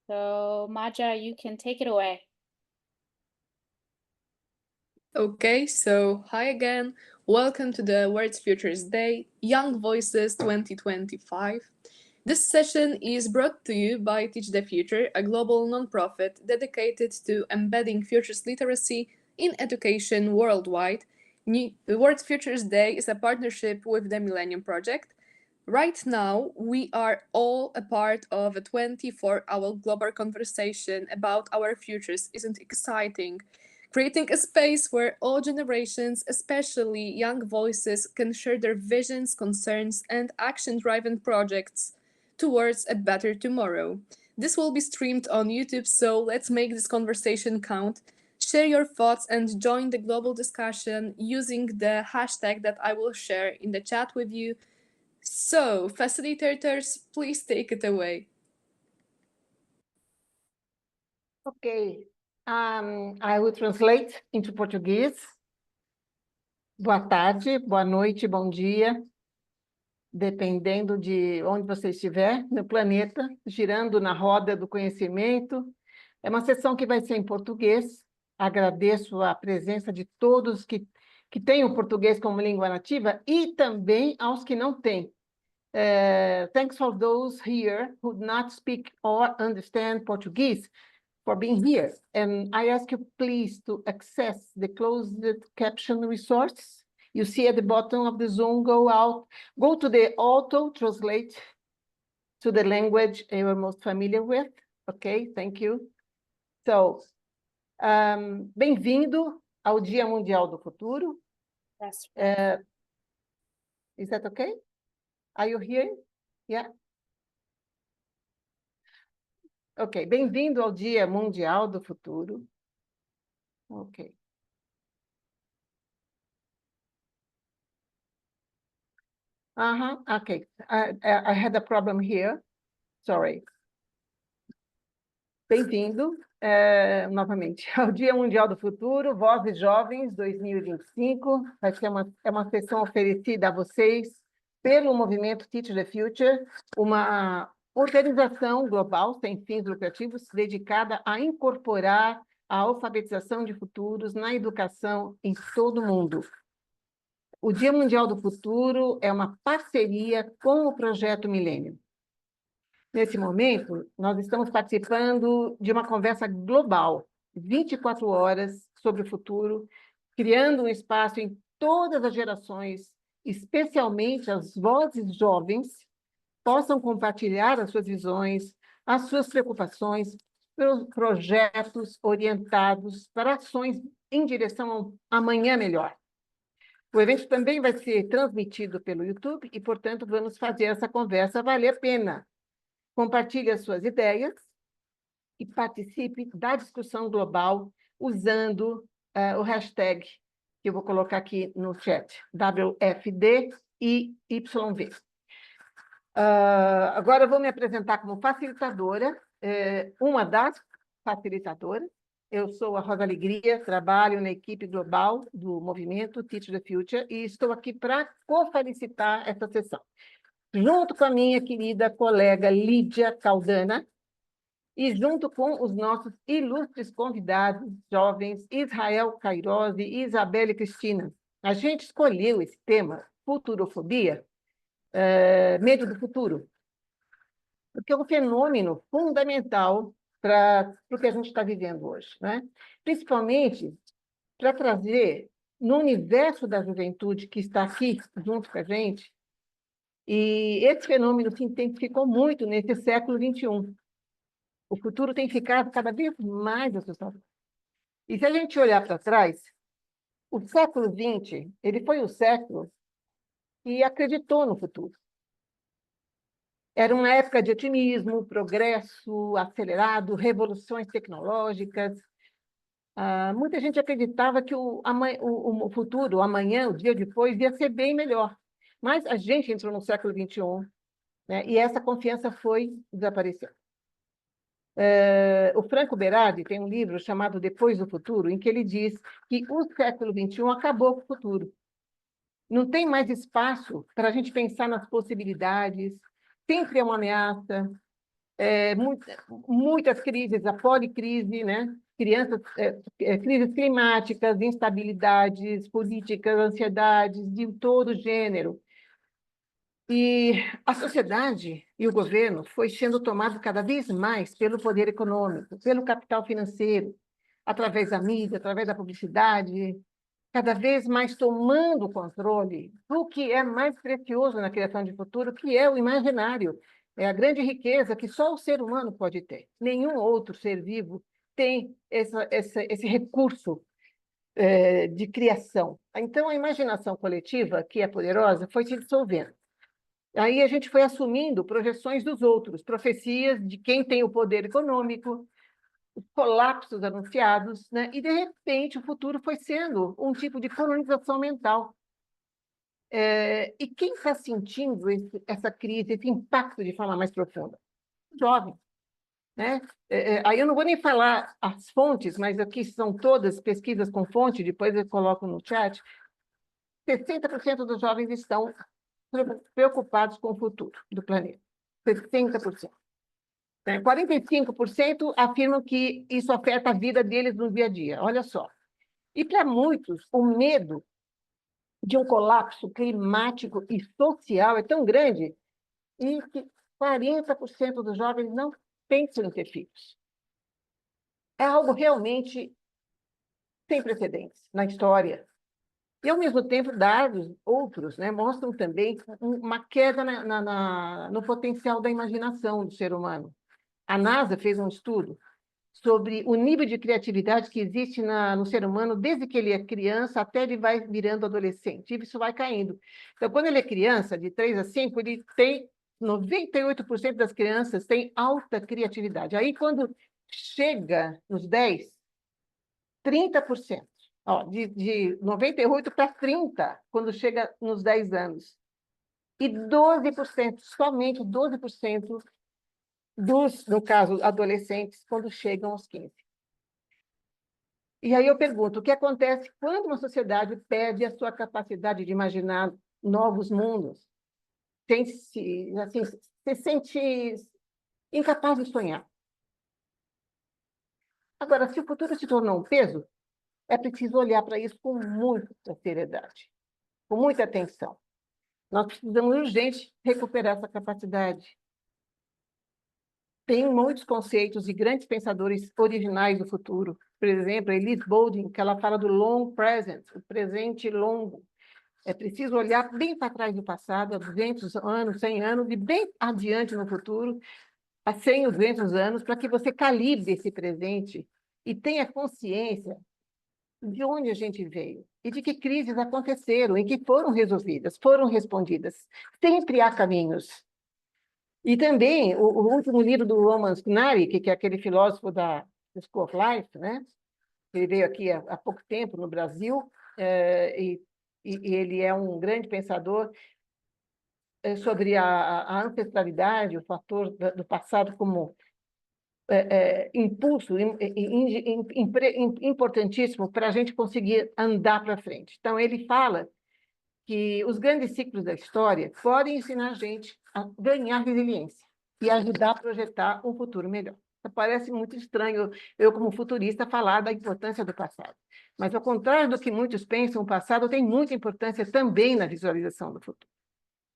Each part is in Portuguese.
So, Maja, you can take it away. Okay, so hi again. Welcome to the Words Futures Day, Young Voices 2025. This session is brought to you by Teach the Future, a global nonprofit dedicated to embedding futures literacy in education worldwide. The Words Futures Day is a partnership with the Millennium Project. Right now, we are all a part of a 24-hour global conversation about our futures. Isn't exciting? Creating a space where all generations, especially young voices, can share their visions, concerns, and action-driven projects towards a better tomorrow. This will be streamed on YouTube, so let's make this conversation count. Share your thoughts and join the global discussion using the hashtag that I will share in the chat with you. So, facilitators, please take it away. Okay, I will translate into Portuguese. Boa tarde, boa noite, bom dia, dependendo de onde você estiver no planeta, girando na roda do conhecimento. É uma sessão que vai ser em português. Agradeço a presença de todos que têm o português como língua nativa e também aos que não têm. Thanks for those here who do not speak or understand Portuguese for being here. And I ask you please to access the closed caption resource. You see at the bottom of the Zoom, go to the auto translate to the language you are most familiar with. Okay, thank you. So, bem-vindo ao Dia Mundial do Futuro. That's right. Is that okay? Are you hearing? Yeah. Ok, bem-vindo ao Dia Mundial do Futuro. Ok. Ok. I had a problem here. Sorry. Bem-vindo, novamente, ao Dia Mundial do Futuro, Vozes Jovens 2025. Vai ser uma sessão oferecida a vocês pelo movimento Teach the Future, uma organização global sem fins lucrativos dedicada a incorporar a alfabetização de futuros na educação em todo o mundo. O Dia Mundial do Futuro é uma parceria com o Projeto Milênio. Nesse momento, nós estamos participando de uma conversa global, 24 horas sobre o futuro, criando um espaço em todas as gerações, especialmente as vozes jovens, possam compartilhar as suas visões, as suas preocupações, projetos orientados para ações em direção ao amanhã melhor. O evento também vai ser transmitido pelo YouTube e, portanto, vamos fazer essa conversa valer a pena. Compartilhe as suas ideias e participe da discussão global usando o hashtag que eu vou colocar aqui no chat, WFDIYV. Agora eu vou me apresentar como facilitadora, uma das facilitadoras. Eu sou a Rosa Alegria, trabalho na equipe global do movimento Teach the Future e estou aqui para co-facilitar essa sessão, junto com a minha querida colega Lídia Caldana e junto com os nossos ilustres convidados jovens Israel Cairose e Isabelle Cristina. A gente escolheu esse tema, futurofobia, medo do futuro, porque é um fenômeno fundamental para o que a gente está vivendo hoje, né? Principalmente para trazer no universo da juventude que está aqui junto com a gente. E esse fenômeno se intensificou muito nesse século XXI. O futuro tem ficado cada vez mais assustador. E se a gente olhar para trás, o século XX, ele foi o século que acreditou no futuro. Era uma época de otimismo, progresso acelerado, revoluções tecnológicas. Muita gente acreditava que o futuro, o amanhã, o dia depois, ia ser bem melhor. Mas a gente entrou no século XXI, né, e essa confiança foi desaparecendo. O Franco Berardi tem um livro chamado Depois do Futuro, em que ele diz que o século XXI acabou com o futuro. Não tem mais espaço para a gente pensar nas possibilidades, sempre é uma ameaça, muitas crises, a policrise, né? Crises climáticas, instabilidades políticas, ansiedades de todo gênero. E a sociedade e o governo foi sendo tomado cada vez mais pelo poder econômico, pelo capital financeiro, através da mídia, através da publicidade, cada vez mais tomando o controle do que é mais precioso na criação de futuro, que é o imaginário. É a grande riqueza que só o ser humano pode ter. Nenhum outro ser vivo tem esse recurso de criação. Então, a imaginação coletiva, que é poderosa, foi se dissolvendo. Aí a gente foi assumindo projeções dos outros, profecias de quem tem o poder econômico, colapsos anunciados, né? E, de repente, o futuro foi sendo um tipo de colonização mental. E quem está sentindo essa crise, esse impacto de forma mais profunda? Jovem. Né? Aí eu não vou nem falar as fontes, mas aqui são todas pesquisas com fonte, depois eu coloco no chat. 60% dos jovens estão preocupados com o futuro do planeta. 60%. 45% afirmam que isso afeta a vida deles no dia a dia. Olha só. E para muitos, o medo de um colapso climático e social é tão grande e que 40% dos jovens não pensam em ter filhos. É algo realmente sem precedentes na história. E, ao mesmo tempo, dados outros, né, mostram também uma queda no potencial da imaginação do ser humano. A NASA fez um estudo sobre o nível de criatividade que existe no ser humano desde que ele é criança até ele vai virando adolescente. E isso vai caindo. Então, quando ele é criança, de 3 a 5, ele tem 98% das crianças têm alta criatividade. Aí, quando chega nos 10, 30%. Ó, de 98 para 30, quando chega nos 10 anos. E 12%, somente 12% no caso, adolescentes, quando chegam aos 15. E aí eu pergunto, o que acontece quando uma sociedade perde a sua capacidade de imaginar novos mundos? Se sente incapaz de sonhar. Agora, se o futuro se tornou um peso, é preciso olhar para isso com muita seriedade, com muita atenção. Nós precisamos urgente recuperar essa capacidade. Tem muitos conceitos de grandes pensadores originais do futuro. Por exemplo, a Elise Boulding, que ela fala do long present, o presente longo. É preciso olhar bem para trás do passado, há 200 anos, 100 anos, e bem adiante no futuro, há 100 ou 200 anos, para que você calibre esse presente e tenha consciência de onde a gente veio e de que crises aconteceram e que foram resolvidas, foram respondidas. Sempre há caminhos. E também o último livro do Roman Skunari, que é aquele filósofo da School of Life, né? Ele veio aqui há pouco tempo no Brasil, e ele é um grande pensador sobre a ancestralidade, o fator do passado como impulso importantíssimo para a gente conseguir andar para frente. Então, ele fala que os grandes ciclos da história podem ensinar a gente a ganhar resiliência e ajudar a projetar um futuro melhor. Parece muito estranho eu, como futurista, falar da importância do passado. Mas, ao contrário do que muitos pensam, o passado tem muita importância também na visualização do futuro,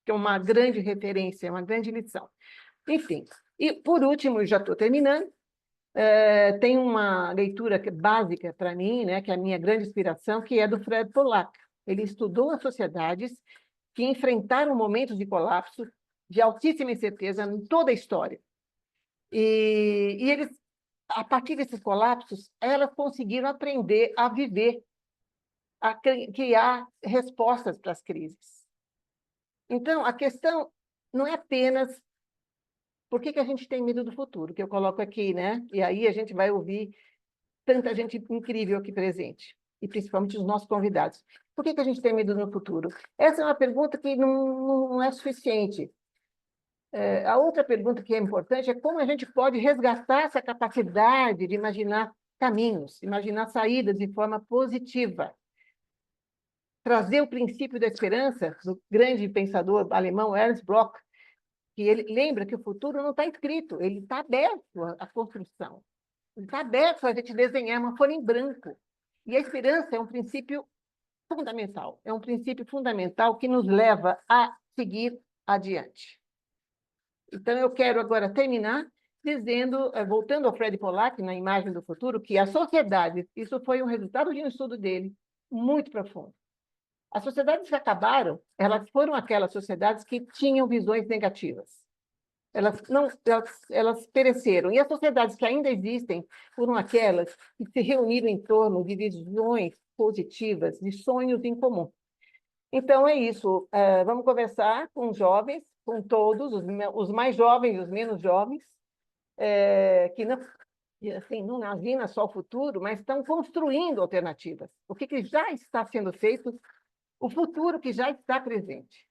que é uma grande referência, uma grande lição. Enfim, e, por último, já estou terminando, tem uma leitura básica para mim, né, que é a minha grande inspiração, que é do Fred Pollack. Ele estudou as sociedades que enfrentaram momentos de colapso de altíssima incerteza em toda a história. E eles, a partir desses colapsos, elas conseguiram aprender a viver, a criar respostas para as crises. Então, a questão não é apenas por que a gente tem medo do futuro, que eu coloco aqui, né? E aí a gente vai ouvir tanta gente incrível aqui presente, e principalmente os nossos convidados. Por que a gente tem medo no futuro? Essa é uma pergunta que não é suficiente. A outra pergunta que é importante é como a gente pode resgatar essa capacidade de imaginar caminhos, imaginar saídas de forma positiva. Trazer o princípio da esperança, do grande pensador alemão Ernst Bloch, que ele lembra que o futuro não está escrito, ele está aberto à construção. Ele está aberto a gente desenhar uma folha em branco. E a esperança é um princípio fundamental. É um princípio fundamental que nos leva a seguir adiante. Então, eu quero agora terminar dizendo, voltando ao Fred Pollack, na imagem do futuro, que a sociedade, isso foi um resultado de um estudo dele, muito profundo. As sociedades que acabaram, elas foram aquelas sociedades que tinham visões negativas. Elas pereceram. E as sociedades que ainda existem foram aquelas que se reuniram em torno de visões positivas, de sonhos em comum. Então, é isso. Vamos conversar com os jovens, com todos, os mais jovens e os menos jovens, que não, assim, não imaginam só o futuro, mas estão construindo alternativas. O que já está sendo feito, o futuro que já está presente.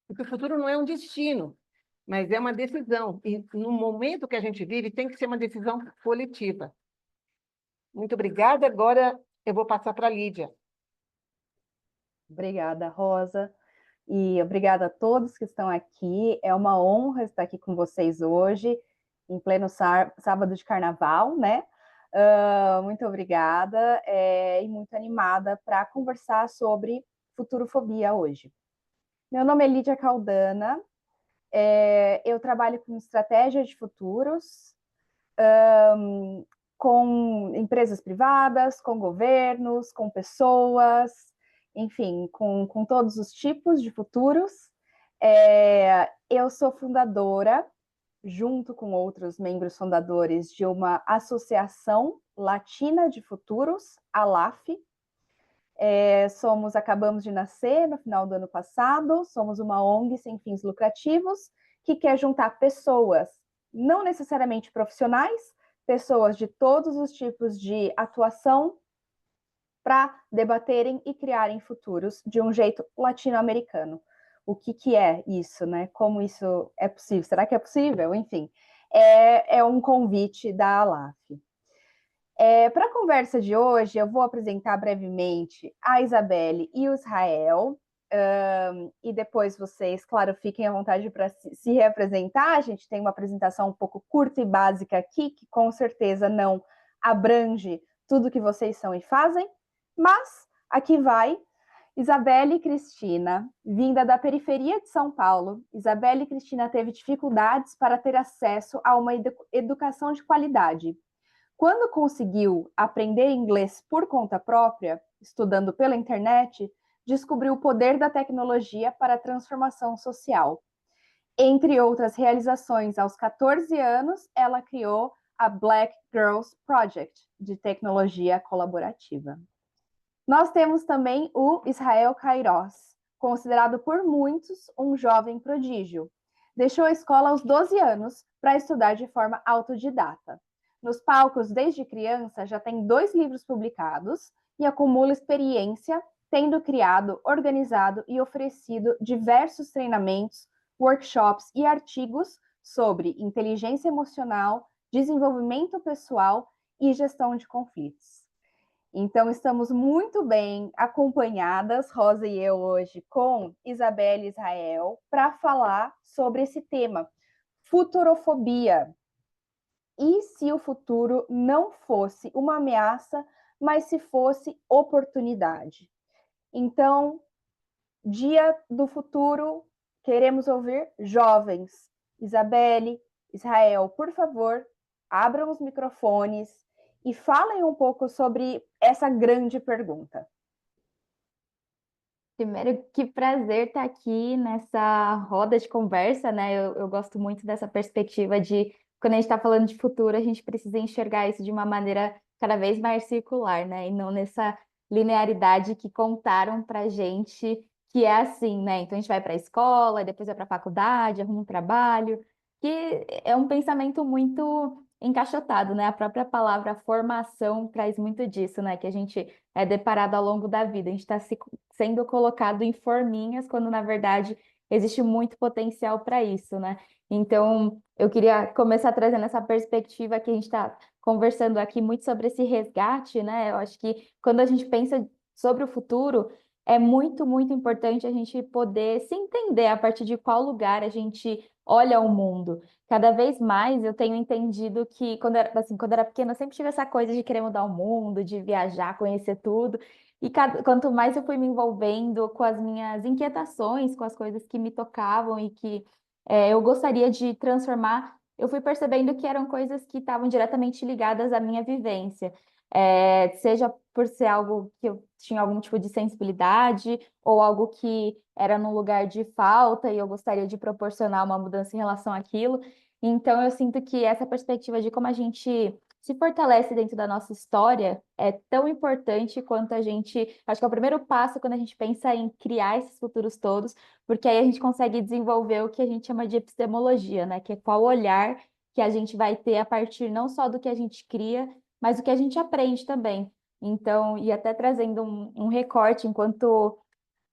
Porque o futuro não é um destino, mas é uma decisão. E no momento que a gente vive, tem que ser uma decisão coletiva. Muito obrigada. Agora eu vou passar para a Lídia. Obrigada, Rosa. E obrigada a todos que estão aqui. É uma honra estar aqui com vocês hoje, em pleno sábado de carnaval, né? Muito obrigada e muito animada para conversar sobre futurofobia hoje. Meu nome é Lídia Caldana, eu trabalho com estratégia de futuros, com empresas privadas, com governos, com pessoas, enfim, com todos os tipos de futuros. Eu sou fundadora, junto com outros membros fundadores, de uma associação latina de futuros, a LAF. Acabamos de nascer no final do ano passado, somos uma ONG sem fins lucrativos, que quer juntar pessoas, não necessariamente profissionais, pessoas de todos os tipos de atuação, para debaterem e criarem futuros de um jeito latino-americano. O que é isso, né? Como isso é possível? Será que é possível? Enfim, é um convite da ALAF. Para a conversa de hoje, eu vou apresentar brevemente a Isabelle e o Israel, e depois vocês, claro, fiquem à vontade para se reapresentar. A gente tem uma apresentação um pouco curta e básica aqui, que com certeza não abrange tudo que vocês são e fazem, mas aqui vai. Isabelle Cristina, vinda da periferia de São Paulo, Isabelle Cristina teve dificuldades para ter acesso a uma educação de qualidade. Quando conseguiu aprender inglês por conta própria, estudando pela internet, descobriu o poder da tecnologia para a transformação social. Entre outras realizações, aos 14 anos, ela criou a Black Girls Project, de tecnologia colaborativa. Nós temos também o Israel Queiroz, considerado por muitos um jovem prodígio. Deixou a escola aos 12 anos para estudar de forma autodidata. Nos palcos, desde criança, já tem 2 livros publicados e acumula experiência, tendo criado, organizado e oferecido diversos treinamentos, workshops e artigos sobre inteligência emocional, desenvolvimento pessoal e gestão de conflitos. Então, estamos muito bem acompanhadas, Rosa e eu, hoje, com Isabelle e Israel, para falar sobre esse tema, futurofobia. E se o futuro não fosse uma ameaça, mas se fosse oportunidade? Então, Dia do Futuro, queremos ouvir jovens. Isabelle, Israel, por favor, abram os microfones e falem um pouco sobre essa grande pergunta. Primeiro, que prazer estar aqui nessa roda de conversa, né? Eu gosto muito dessa perspectiva de, quando a gente está falando de futuro, a gente precisa enxergar isso de uma maneira cada vez mais circular, né? E não nessa linearidade que contaram para a gente que é assim, né? Então a gente vai para a escola, depois vai para a faculdade, arruma um trabalho, que é um pensamento muito encaixotado, né? A própria palavra formação traz muito disso, né? Que a gente é deparado ao longo da vida. A gente está sendo colocado em forminhas, quando na verdade existe muito potencial para isso, né? Então, eu queria começar trazendo essa perspectiva que a gente está conversando aqui muito sobre esse resgate, né? Eu acho que quando a gente pensa sobre o futuro, é muito, muito importante a gente poder se entender a partir de qual lugar a gente olha o mundo. Cada vez mais eu tenho entendido que, quando eu era pequena, eu sempre tive essa coisa de querer mudar o mundo, de viajar, conhecer tudo. E quanto mais eu fui me envolvendo com as minhas inquietações, com as coisas que me tocavam e que eu gostaria de transformar, eu fui percebendo que eram coisas que estavam diretamente ligadas à minha vivência. Seja por ser algo que eu tinha algum tipo de sensibilidade, ou algo que era num lugar de falta e eu gostaria de proporcionar uma mudança em relação àquilo. Então, eu sinto que essa perspectiva de como a gente se fortalece dentro da nossa história é tão importante quanto a gente. Acho que é o primeiro passo quando a gente pensa em criar esses futuros todos, porque aí a gente consegue desenvolver o que a gente chama de epistemologia, né? Que é qual olhar que a gente vai ter a partir não só do que a gente cria, mas o que a gente aprende também. Então, e até trazendo um recorte, enquanto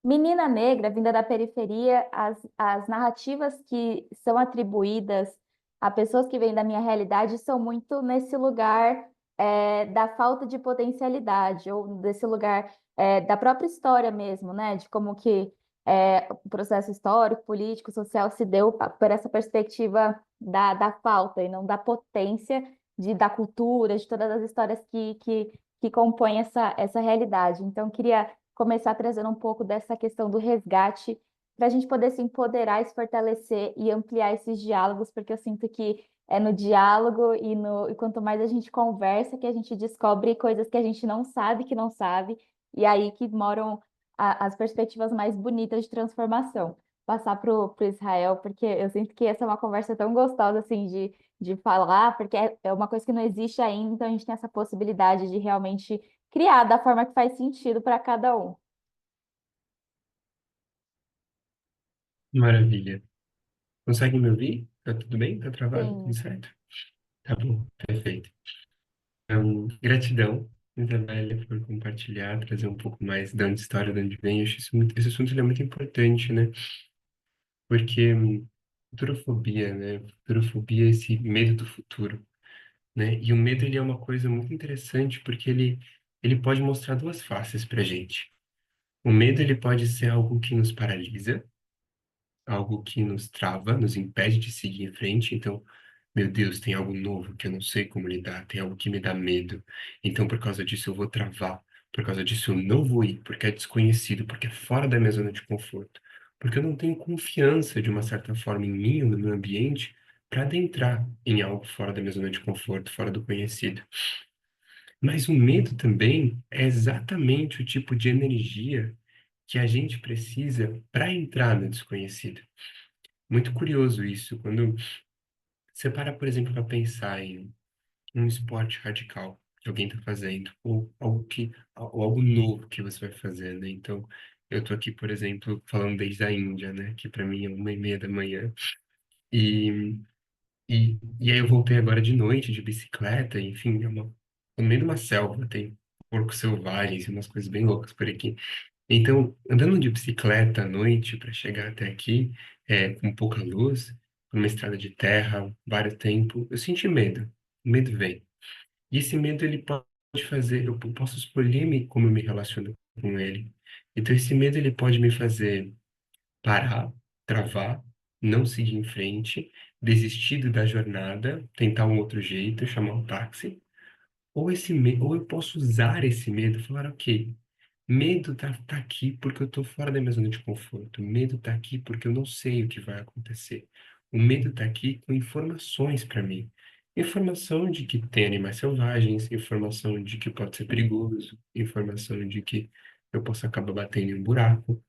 menina negra, vinda da periferia, as narrativas que são atribuídas a pessoas que vêm da minha realidade são muito nesse lugar da falta de potencialidade, ou desse lugar da própria história mesmo, né? De como que o processo histórico, político, social se deu por essa perspectiva da falta e não da potência da cultura, de todas as histórias que compõem essa realidade. Então, queria começar trazendo um pouco dessa questão do resgate, para a gente poder se empoderar, se fortalecer e ampliar esses diálogos, porque eu sinto que é no diálogo e quanto mais a gente conversa, que a gente descobre coisas que a gente não sabe que não sabe, e aí que moram as perspectivas mais bonitas de transformação. Passar para o Israel, porque eu sinto que essa é uma conversa tão gostosa assim de falar, porque é uma coisa que não existe ainda, então a gente tem essa possibilidade de realmente criar da forma que faz sentido para cada um. Maravilha. Consegue me ouvir? Tá tudo bem? Tá travado? Tudo Sim. certo? Tá bom, perfeito. Então, gratidão, Isabelle, por compartilhar, trazer um pouco mais da história, de onde vem. Eu acho esse assunto ele é muito importante, né? Porque futurofobia, né? Futurofobia é esse medo do futuro, né? E o medo, ele é uma coisa muito interessante, porque ele pode mostrar duas faces pra gente. O medo, ele pode ser algo que nos paralisa, algo que nos trava, nos impede de seguir em frente. Então, meu Deus, tem algo novo que eu não sei como lidar, tem algo que me dá medo. Então, por causa disso, eu vou travar. Por causa disso, eu não vou ir, porque é desconhecido, porque é fora da minha zona de conforto. Porque eu não tenho confiança, de uma certa forma, em mim ou no meu ambiente, para adentrar em algo fora da minha zona de conforto, fora do conhecido. Mas o medo também é exatamente o tipo de energia que a gente precisa para entrar no desconhecido. Muito curioso isso, quando você para, por exemplo, para pensar em um esporte radical que alguém está fazendo, ou algo novo que você vai fazer, né? Então, eu tô aqui, por exemplo, falando desde a Índia, né? Que para mim é 1h30 da manhã. E, e aí eu voltei agora de noite, de bicicleta, enfim, no meio de uma selva, tem porcos selvagens e umas coisas bem loucas por aqui. Então, andando de bicicleta à noite para chegar até aqui, com pouca luz, numa estrada de terra, vários tempos, eu senti medo. O medo vem. E esse medo, ele pode fazer, eu posso escolher como eu me relaciono com ele. Então, esse medo, ele pode me fazer parar, travar, não seguir em frente, desistir da jornada, tentar um outro jeito, chamar um táxi. Ou eu posso usar esse medo e falar, ok, medo tá aqui porque eu tô fora da minha zona de conforto. Medo tá aqui porque eu não sei o que vai acontecer. O medo tá aqui com informações para mim. Informação de que tem animais selvagens, informação de que pode ser perigoso, informação de que eu posso acabar batendo em um buraco.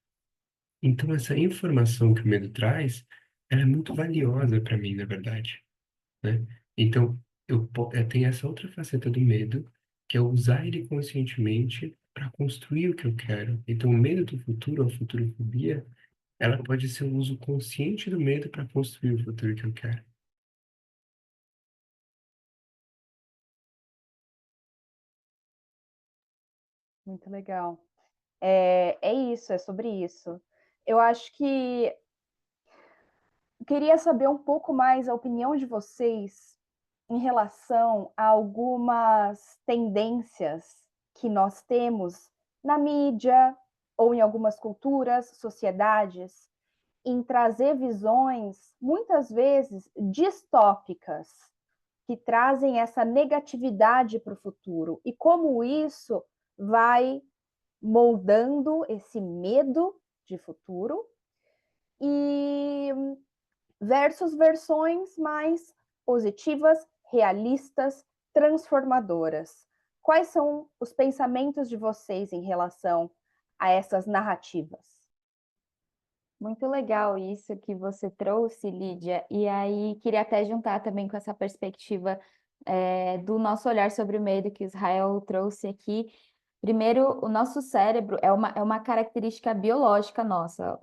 Então, essa informação que o medo traz, ela é muito valiosa para mim, na verdade, né? Então, eu tenho essa outra faceta do medo, que é usar ele conscientemente para construir o que eu quero. Então, o medo do futuro, a futurofobia, ela pode ser um uso consciente do medo para construir o futuro que eu quero. Muito legal. É isso, é sobre isso. Eu acho que eu queria saber um pouco mais a opinião de vocês em relação a algumas tendências que nós temos na mídia, ou em algumas culturas, sociedades, em trazer visões, muitas vezes, distópicas, que trazem essa negatividade para o futuro, e como isso vai moldando esse medo de futuro, e versus versões mais positivas, realistas, transformadoras. Quais são os pensamentos de vocês em relação a essas narrativas? Muito legal isso que você trouxe, Lídia. E aí, queria até juntar também com essa perspectiva do nosso olhar sobre o medo que Israel trouxe aqui. Primeiro, o nosso cérebro é uma característica biológica nossa.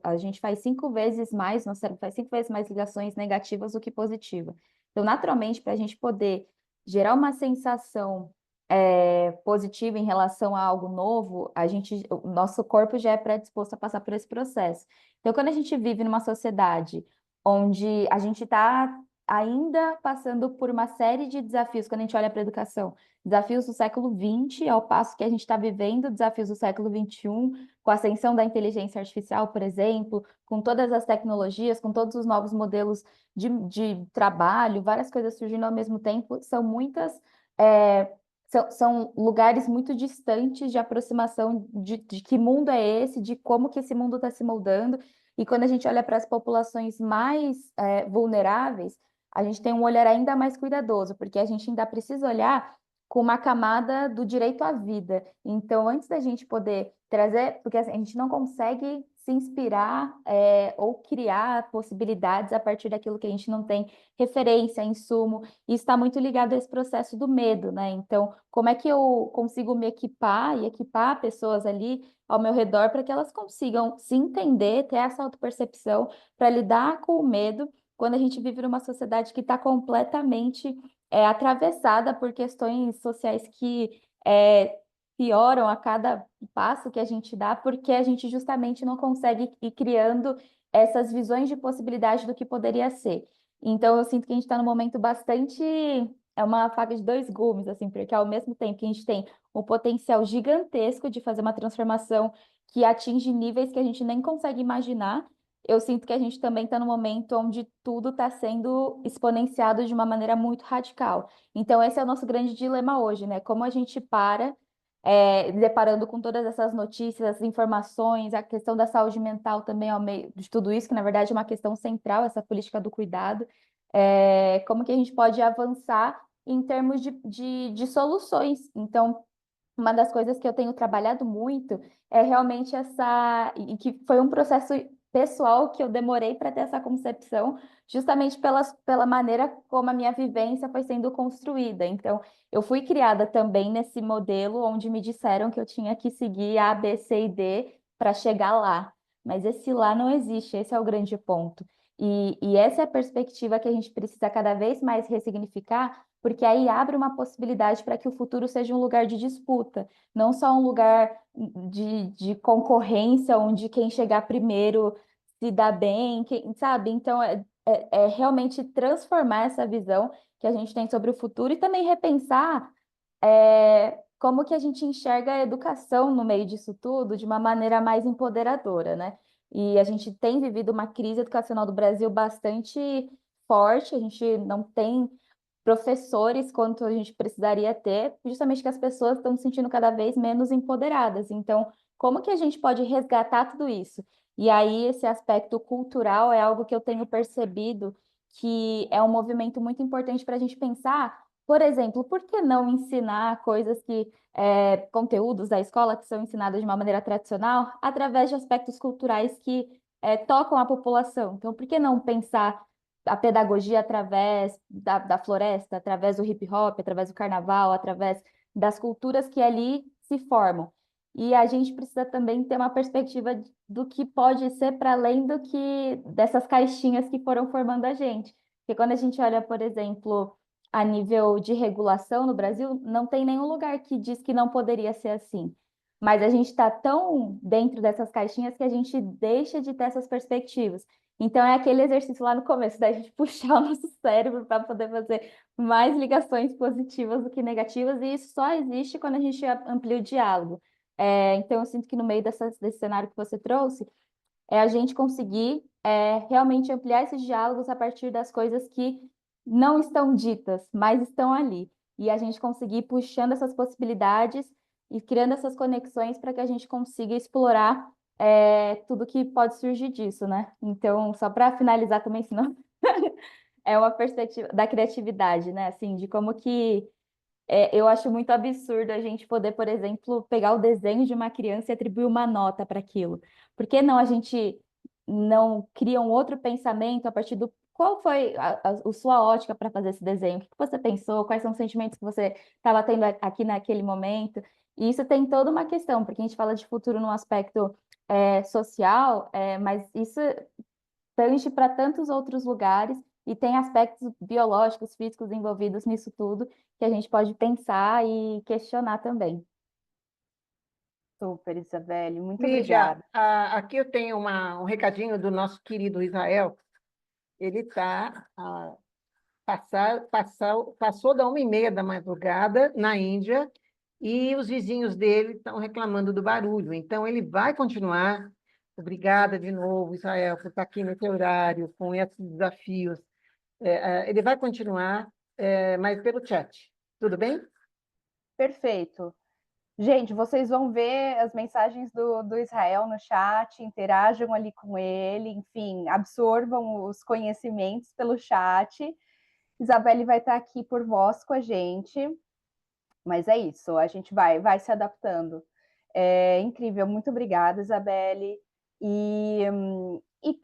A gente faz 5 vezes mais, nosso cérebro faz 5 vezes mais ligações negativas do que positivas. Então, naturalmente, para a gente poder gerar uma sensação positiva em relação a algo novo, o nosso corpo já é predisposto a passar por esse processo. Então, quando a gente vive numa sociedade onde a gente está ainda passando por uma série de desafios, quando a gente olha para a educação, desafios do século XX, ao passo que a gente está vivendo desafios do século XXI, com a ascensão da inteligência artificial, por exemplo, com todas as tecnologias, com todos os novos modelos de trabalho, várias coisas surgindo ao mesmo tempo, são muitas. São lugares muito distantes de aproximação de que mundo é esse, de como que esse mundo está se moldando. E quando a gente olha para as populações mais vulneráveis, a gente tem um olhar ainda mais cuidadoso, porque a gente ainda precisa olhar com uma camada do direito à vida. Então, antes da gente poder trazer, porque assim, a gente não consegue se inspirar ou criar possibilidades a partir daquilo que a gente não tem referência, insumo. Isso está muito ligado a esse processo do medo, né? Então, como é que eu consigo me equipar e equipar pessoas ali ao meu redor para que elas consigam se entender, ter essa autopercepção para lidar com o medo quando a gente vive numa sociedade que está completamente atravessada por questões sociais que pioram a cada passo que a gente dá, porque a gente justamente não consegue ir criando essas visões de possibilidade do que poderia ser. Então, eu sinto que a gente está num momento bastante. É uma faca de 2 gumes, assim, porque ao mesmo tempo que a gente tem um potencial gigantesco de fazer uma transformação que atinge níveis que a gente nem consegue imaginar, eu sinto que a gente também está num momento onde tudo está sendo exponenciado de uma maneira muito radical. Então, esse é o nosso grande dilema hoje, né? Como a gente deparando com todas essas notícias, essas informações, a questão da saúde mental também ao meio de tudo isso, que na verdade é uma questão central, essa política do cuidado, como que a gente pode avançar em termos de soluções. Então, uma das coisas que eu tenho trabalhado muito é realmente e que foi um processo pessoal que eu demorei para ter essa concepção, justamente pela maneira como a minha vivência foi sendo construída. Então, eu fui criada também nesse modelo onde me disseram que eu tinha que seguir A, B, C e D para chegar lá. Mas esse lá não existe, esse é o grande ponto. E essa é a perspectiva que a gente precisa cada vez mais ressignificar, porque aí abre uma possibilidade para que o futuro seja um lugar de disputa, não só um lugar de concorrência, onde quem chegar primeiro se dá bem, sabe? Então, é realmente transformar essa visão que a gente tem sobre o futuro e também repensar como que a gente enxerga a educação no meio disso tudo de uma maneira mais empoderadora, né? E a gente tem vivido uma crise educacional do Brasil bastante forte, a gente não tem professores quanto a gente precisaria ter, justamente que as pessoas estão se sentindo cada vez menos empoderadas. Então, como que a gente pode resgatar tudo isso? E aí, esse aspecto cultural é algo que eu tenho percebido que é um movimento muito importante para a gente pensar, por exemplo, por que não ensinar coisas conteúdos da escola que são ensinados de uma maneira tradicional, através de aspectos culturais que tocam a população? Então, por que não pensar a pedagogia através da floresta, através do hip hop, através do carnaval, através das culturas que ali se formam? E a gente precisa também ter uma perspectiva do que pode ser para além dessas caixinhas que foram formando a gente. Porque quando a gente olha, por exemplo, a nível de regulação no Brasil, não tem nenhum lugar que diz que não poderia ser assim. Mas a gente está tão dentro dessas caixinhas que a gente deixa de ter essas perspectivas. Então, é aquele exercício lá no começo, da gente puxar o nosso cérebro para poder fazer mais ligações positivas do que negativas, e isso só existe quando a gente amplia o diálogo. Então, eu sinto que no meio desse cenário que você trouxe, é a gente conseguir realmente ampliar esses diálogos a partir das coisas que não estão ditas, mas estão ali. E a gente conseguir ir puxando essas possibilidades e criando essas conexões para que a gente consiga explorar tudo que pode surgir disso, né? Então, só para finalizar também, senão é uma perspectiva da criatividade, né? Assim, de como que eu acho muito absurdo a gente poder, por exemplo, pegar o desenho de uma criança e atribuir uma nota para aquilo. Por que não a gente não cria um outro pensamento a partir do qual foi a sua ótica para fazer esse desenho? O que que você pensou? Quais são os sentimentos que você estava tendo aqui naquele momento? E isso tem toda uma questão, porque a gente fala de futuro num aspecto social, mas isso tange para tantos outros lugares e tem aspectos biológicos, físicos envolvidos nisso tudo que a gente pode pensar e questionar também. Super, Isabelle, muito Lígia, obrigada. aqui eu tenho um recadinho do nosso querido Israel. Ele passou da 1h30 da madrugada na Índia e os vizinhos dele estão reclamando do barulho. Então, ele vai continuar. Obrigada de novo, Israel, por estar aqui nesse horário, com esses desafios. Ele vai continuar, mas pelo chat. Tudo bem? Perfeito. Gente, vocês vão ver as mensagens do Israel no chat, interajam ali com ele, enfim, absorvam os conhecimentos pelo chat. Isabelle vai estar aqui por voz com a gente, mas é isso, a gente vai se adaptando. É incrível, muito obrigada, Isabelle.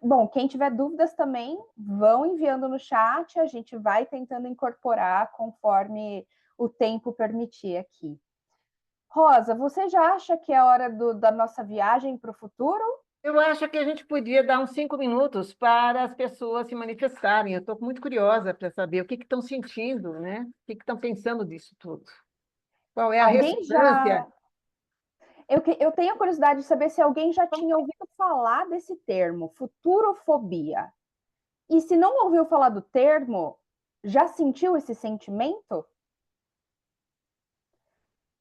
Bom, quem tiver dúvidas também, vão enviando no chat, a gente vai tentando incorporar conforme o tempo permitir aqui. Rosa, você já acha que é hora da nossa viagem para o futuro? Eu acho que a gente podia dar uns 5 minutos para as pessoas se manifestarem. Eu estou muito curiosa para saber o que estão sentindo, né? O que estão pensando disso tudo. Qual é a Alguém ressonância? eu tenho a curiosidade de saber se alguém já tinha ouvido falar desse termo, futurofobia. E se não ouviu falar do termo, já sentiu esse sentimento?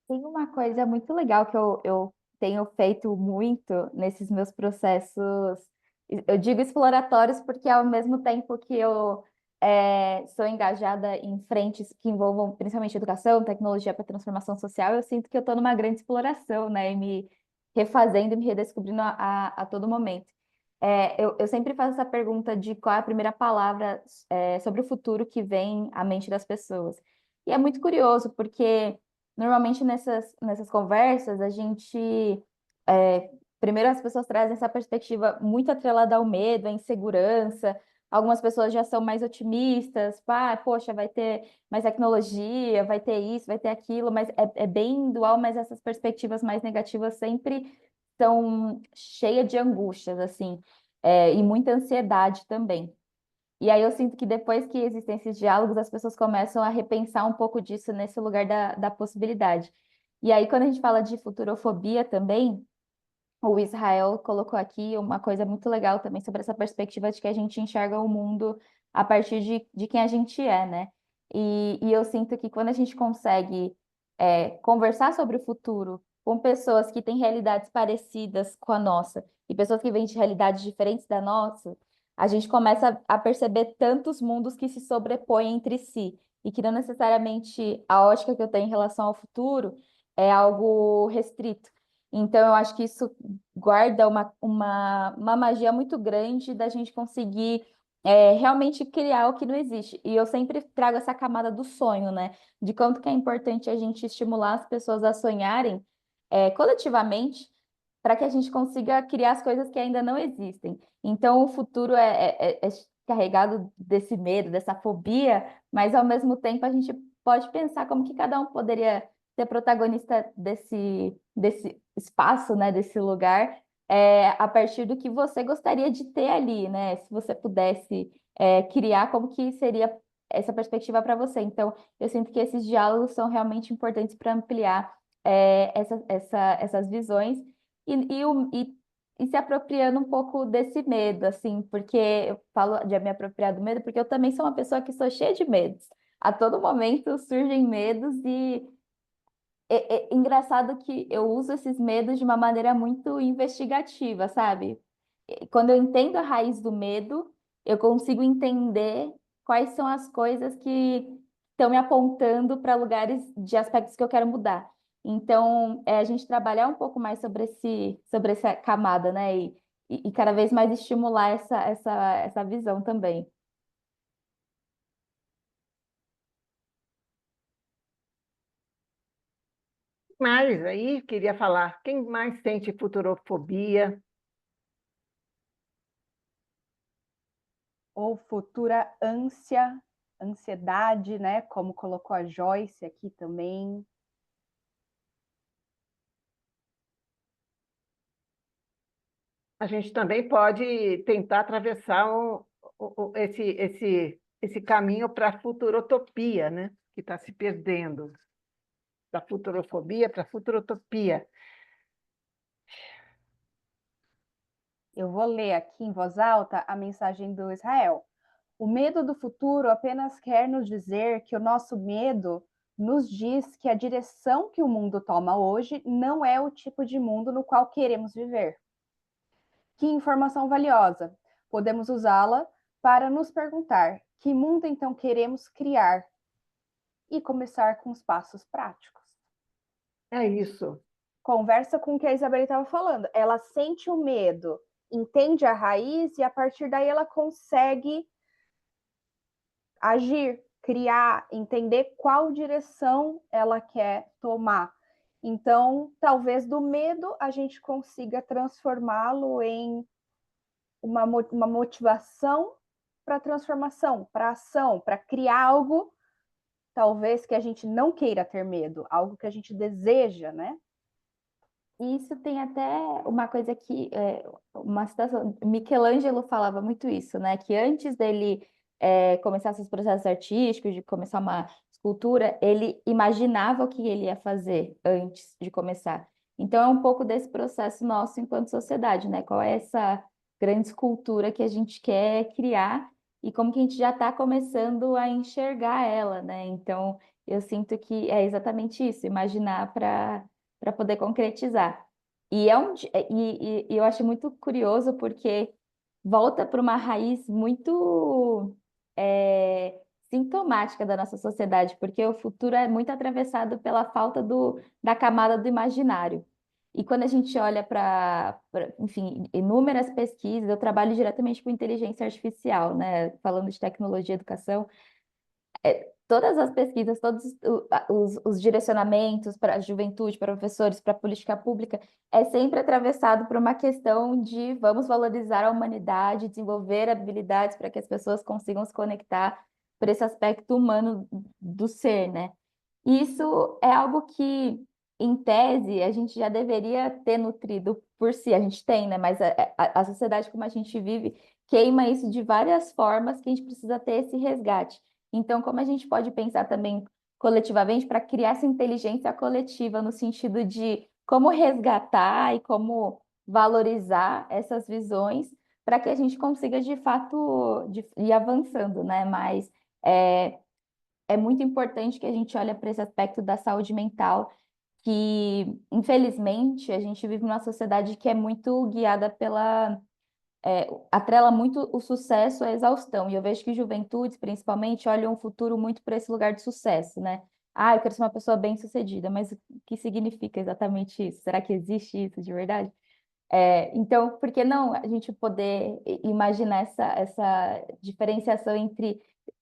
Tem uma coisa muito legal que eu tenho feito muito nesses meus processos, eu digo exploratórios porque ao mesmo tempo que eu sou engajada em frentes que envolvam principalmente educação, tecnologia para transformação social, eu sinto que eu estou numa grande exploração, né? E me refazendo e me redescobrindo a todo momento. Eu sempre faço essa pergunta de qual é a primeira palavra sobre o futuro que vem à mente das pessoas. E é muito curioso, porque normalmente nessas conversas, a gente. Primeiro, as pessoas trazem essa perspectiva muito atrelada ao medo, à insegurança. Algumas pessoas já são mais otimistas, pá, poxa, vai ter mais tecnologia, vai ter isso, vai ter aquilo, mas é bem dual, mas essas perspectivas mais negativas sempre são cheias de angústias, assim, e muita ansiedade também. E aí eu sinto que depois que existem esses diálogos, as pessoas começam a repensar um pouco disso nesse lugar da possibilidade. E aí, quando a gente fala de futurofobia também, o Israel colocou aqui uma coisa muito legal também sobre essa perspectiva de que a gente enxerga o mundo a partir de quem a gente é, né? E eu sinto que quando a gente consegue conversar sobre o futuro com pessoas que têm realidades parecidas com a nossa e pessoas que vêm de realidades diferentes da nossa, a gente começa a perceber tantos mundos que se sobrepõem entre si e que não necessariamente a ótica que eu tenho em relação ao futuro é algo restrito. Então, eu acho que isso guarda uma magia muito grande da gente conseguir realmente criar o que não existe. E eu sempre trago essa camada do sonho, né? De quanto que é importante a gente estimular as pessoas a sonharem coletivamente para que a gente consiga criar as coisas que ainda não existem. Então, o futuro é carregado desse medo, dessa fobia, mas ao mesmo tempo a gente pode pensar como que cada um poderia ser protagonista desse espaço, né, desse lugar, a partir do que você gostaria de ter ali, né? Se você pudesse criar, como que seria essa perspectiva para você. Então, eu sinto que esses diálogos são realmente importantes para ampliar essas visões e se apropriando um pouco desse medo, assim, porque eu falo de me apropriar do medo, porque eu também sou uma pessoa que sou cheia de medos. A todo momento surgem medos e é engraçado que eu uso esses medos de uma maneira muito investigativa, sabe? Quando eu entendo a raiz do medo, eu consigo entender quais são as coisas que estão me apontando para lugares de aspectos que eu quero mudar. Então, a gente trabalhar um pouco mais sobre essa camada, né? E cada vez mais estimular essa visão também. Mas aí queria falar, quem mais sente futurofobia? Ou futura ânsia, ansiedade, né? Como colocou a Joyce aqui também. A gente também pode tentar atravessar esse caminho para a futurotopia, né? Que está se perdendo. Da futurofobia para a futurotopia. Eu vou ler aqui em voz alta a mensagem do Israel. O medo do futuro apenas quer nos dizer que o nosso medo nos diz que a direção que o mundo toma hoje não é o tipo de mundo no qual queremos viver. Que informação valiosa! Podemos usá-la para nos perguntar que mundo então queremos criar e começar com os passos práticos. É isso. Conversa com o que a Isabela estava falando. Ela sente o medo, entende a raiz e a partir daí ela consegue agir, criar, entender qual direção ela quer tomar. Então, talvez do medo a gente consiga transformá-lo em uma motivação para transformação, para ação, para criar algo, talvez que a gente não queira ter medo, algo que a gente deseja, né? Isso tem até uma coisa que, uma situação, Michelangelo falava muito isso, né? Que antes dele começar seus processos artísticos, de começar uma escultura, ele imaginava o que ele ia fazer antes de começar. Então é um pouco desse processo nosso enquanto sociedade, né? Qual é essa grande escultura que a gente quer criar e como que a gente já está começando a enxergar ela, né? Então eu sinto que é exatamente isso, imaginar para poder concretizar. E eu acho muito curioso porque volta para uma raiz muito sintomática da nossa sociedade, porque o futuro é muito atravessado pela falta da camada do imaginário. E quando a gente olha enfim, inúmeras pesquisas, eu trabalho diretamente com inteligência artificial, né? Falando de tecnologia e educação, todas as pesquisas, todos os direcionamentos para a juventude, para professores, para a política pública, é sempre atravessado por uma questão de vamos valorizar a humanidade, desenvolver habilidades para que as pessoas consigam se conectar por esse aspecto humano do ser, né? Isso é algo que, em tese, a gente já deveria ter nutrido por si, a gente tem, né? Mas a sociedade como a gente vive queima isso de várias formas que a gente precisa ter esse resgate. Então, como a gente pode pensar também coletivamente para criar essa inteligência coletiva no sentido de como resgatar e como valorizar essas visões para que a gente consiga de fato ir avançando, né? Mas é muito importante que a gente olhe para esse aspecto da saúde mental, que infelizmente a gente vive numa sociedade que é muito guiada atrela muito o sucesso à exaustão. E eu vejo que juventudes, principalmente, olham o futuro muito para esse lugar de sucesso, né? Ah, eu quero ser uma pessoa bem-sucedida, mas o que significa exatamente isso? Será que existe isso de verdade? Então, por que não a gente poder imaginar essa diferenciação entre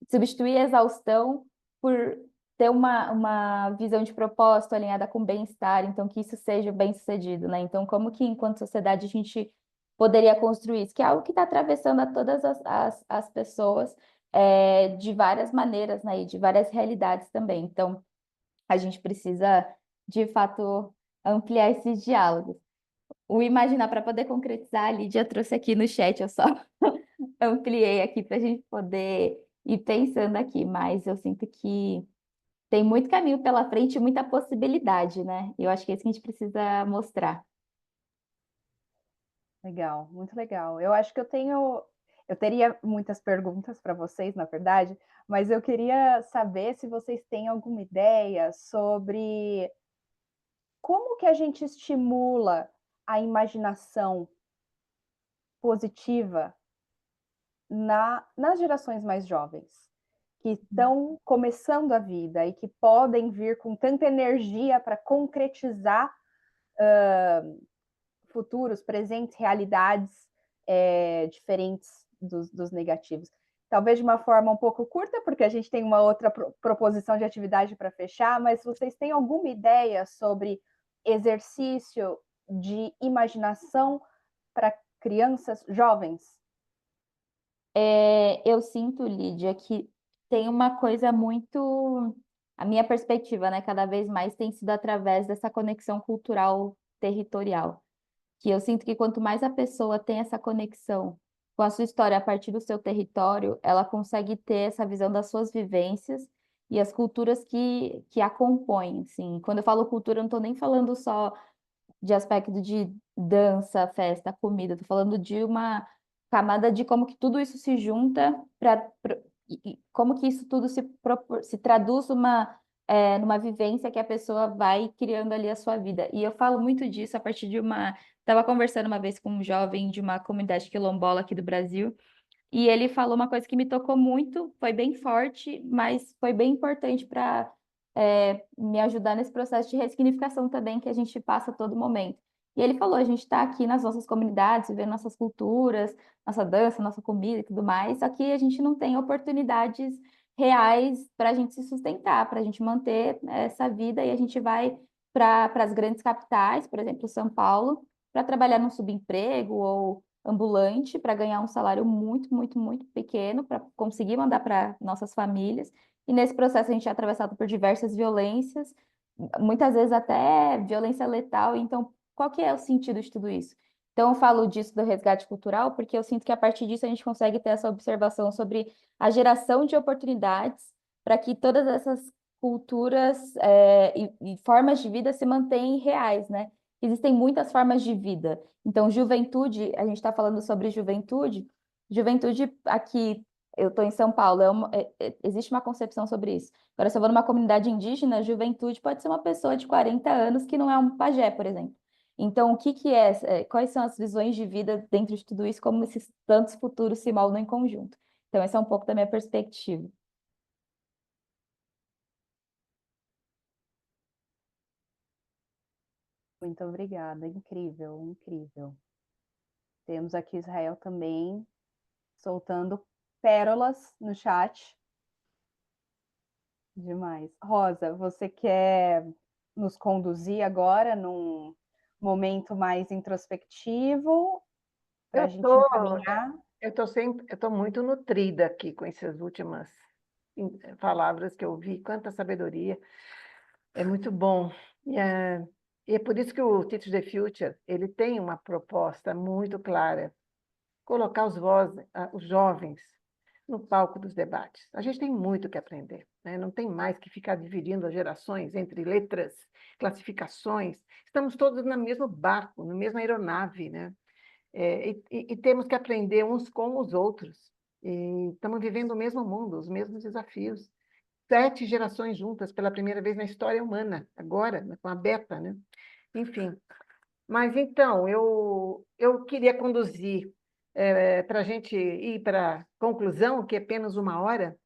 substituir a exaustão por ter uma visão de propósito alinhada com bem-estar, então que isso seja bem-sucedido, né? Então, como que enquanto sociedade a gente poderia construir isso? Que é algo que está atravessando a todas as pessoas de várias maneiras, né? E de várias realidades também. Então, a gente precisa, de fato, ampliar esses diálogos. O imaginar para poder concretizar, a Lídia trouxe aqui no chat, eu só ampliei aqui para a gente poder ir pensando aqui, mas eu sinto que tem muito caminho pela frente e muita possibilidade, né? Eu acho que é isso que a gente precisa mostrar. Legal, muito legal. Eu acho que eu teria muitas perguntas para vocês, na verdade, mas eu queria saber se vocês têm alguma ideia sobre como que a gente estimula a imaginação positiva nas gerações mais jovens, que estão começando a vida e que podem vir com tanta energia para concretizar futuros, presentes, realidades diferentes dos negativos. Talvez de uma forma um pouco curta, porque a gente tem uma outra proposição de atividade para fechar, mas vocês têm alguma ideia sobre exercício de imaginação para crianças jovens? Eu sinto, Lídia, que tem uma coisa muito. A minha perspectiva, né, cada vez mais tem sido através dessa conexão cultural territorial. Que eu sinto que quanto mais a pessoa tem essa conexão com a sua história a partir do seu território, ela consegue ter essa visão das suas vivências e as culturas que a compõem, assim. Quando eu falo cultura, eu não estou nem falando só de aspecto de dança, festa, comida, estou falando de uma camada de como que tudo isso se junta e como que isso tudo se traduz numa vivência que a pessoa vai criando ali a sua vida. E eu falo muito disso a partir de uma. Estava conversando uma vez com um jovem de uma comunidade quilombola aqui do Brasil, e ele falou uma coisa que me tocou muito, foi bem forte, mas foi bem importante para me ajudar nesse processo de ressignificação também que a gente passa a todo momento. E ele falou, a gente está aqui nas nossas comunidades, vivendo nossas culturas, nossa dança, nossa comida e tudo mais, só que a gente não tem oportunidades reais para a gente se sustentar, para a gente manter essa vida, e a gente vai para as grandes capitais, por exemplo, São Paulo, para trabalhar num subemprego ou ambulante, para ganhar um salário muito, muito, muito pequeno, para conseguir mandar para nossas famílias. E nesse processo a gente é atravessado por diversas violências, muitas vezes até violência letal. Então, qual que é o sentido de tudo isso? Então, eu falo disso do resgate cultural, porque eu sinto que a partir disso a gente consegue ter essa observação sobre a geração de oportunidades para que todas essas culturas e formas de vida se mantenham reais, né? Existem muitas formas de vida. Então, juventude, a gente está falando sobre juventude. Juventude aqui, eu estou em São Paulo, existe uma concepção sobre isso. Agora, se eu vou numa comunidade indígena, juventude pode ser uma pessoa de 40 anos que não é um pajé, por exemplo. Então, o que quais são as visões de vida dentro de tudo isso, como esses tantos futuros se moldam em conjunto? Então, essa é um pouco da minha perspectiva. Muito obrigada, incrível, incrível. Temos aqui Israel também soltando pérolas no chat. Demais. Rosa, você quer nos conduzir agora num momento mais introspectivo para a gente encaminhar? Eu estou muito nutrida aqui com essas últimas palavras que eu ouvi, quanta sabedoria, é muito bom. E é por isso que o Teach the Future ele tem uma proposta muito clara, colocar os jovens no palco dos debates. A gente tem muito que aprender, né? Não tem mais que ficar dividindo as gerações entre letras, classificações. Estamos todos no mesmo barco, na mesma aeronave, né? E temos que aprender uns com os outros. E estamos vivendo o mesmo mundo, os mesmos desafios. 7 gerações juntas pela primeira vez na história humana, agora, com a Beta, né? Enfim. Mas, então, eu queria conduzir para a gente ir para a conclusão, que é apenas 1 hora,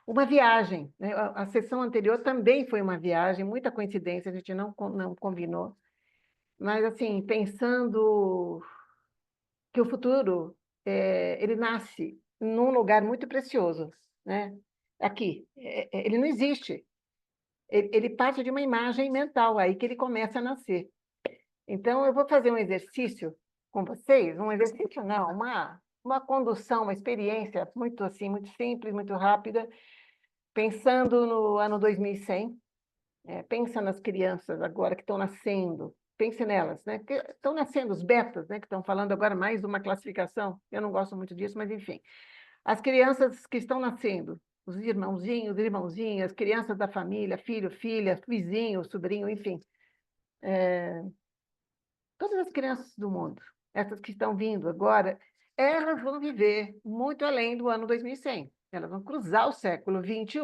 uma viagem, né? A sessão anterior também foi uma viagem, muita coincidência, a gente não combinou. Mas, assim, pensando que o futuro ele nasce num lugar muito precioso, né? Aqui, ele não existe. Ele parte de uma imagem mental, aí que ele começa a nascer. Então, eu vou fazer um exercício com vocês, um exercício não, uma condução, uma experiência muito assim, muito simples, muito rápida, pensando no ano 2100. Pensa nas crianças agora que estão nascendo, pense nelas, né? Que estão nascendo os betas, né? Que estão falando agora mais uma classificação. Eu não gosto muito disso, mas enfim. As crianças que estão nascendo, os irmãozinhos, irmãozinhas, crianças da família, filho, filha, vizinho, sobrinho, enfim. Todas as crianças do mundo, essas que estão vindo agora, elas vão viver muito além do ano 2100. Elas vão cruzar o século XXI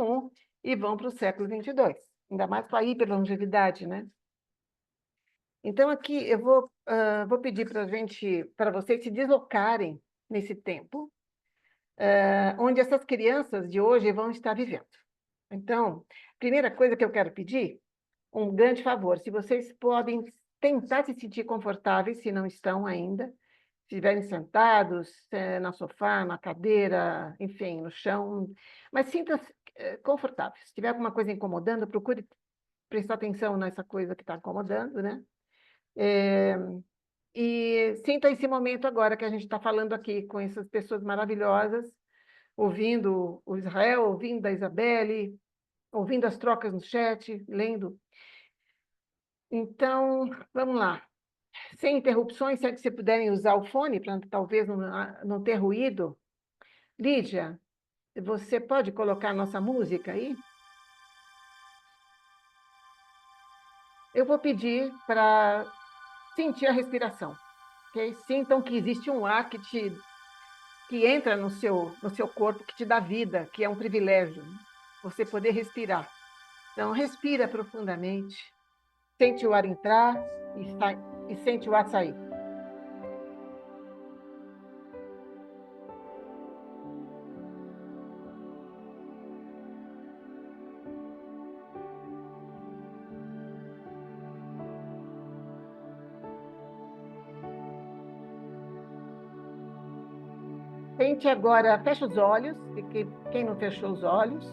e vão para o século XXII. Ainda mais com a hiperlongevidade, né? Então, aqui eu vou pedir para vocês se deslocarem nesse tempo, onde essas crianças de hoje vão estar vivendo. Então, primeira coisa que eu quero pedir, um grande favor, se vocês podem tentar se sentir confortáveis, se não estão ainda, se estiverem sentados, no sofá, na cadeira, enfim, no chão, mas sinta-se confortáveis. Se tiver alguma coisa incomodando, procure prestar atenção nessa coisa que está incomodando, né? E sinta esse momento agora que a gente está falando aqui com essas pessoas maravilhosas, ouvindo o Israel, ouvindo a Isabelle, ouvindo as trocas no chat, lendo. Então, vamos lá. Sem interrupções, se você puderem usar o fone para talvez não ter ruído. Lídia, você pode colocar a nossa música aí? Eu vou pedir para sentir a respiração, ok? Sintam que existe um ar que entra no seu corpo, que te dá vida, que é um privilégio, você poder respirar. Então, respira profundamente, sente o ar entrar e sente o ar sair. Tente agora, fecha os olhos, quem não fechou os olhos.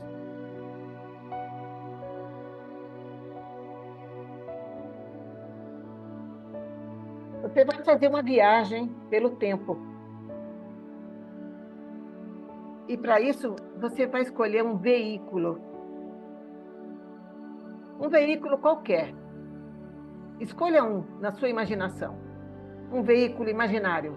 Você vai fazer uma viagem pelo tempo. E para isso, você vai escolher um veículo. Um veículo qualquer. Escolha um na sua imaginação. Um veículo imaginário.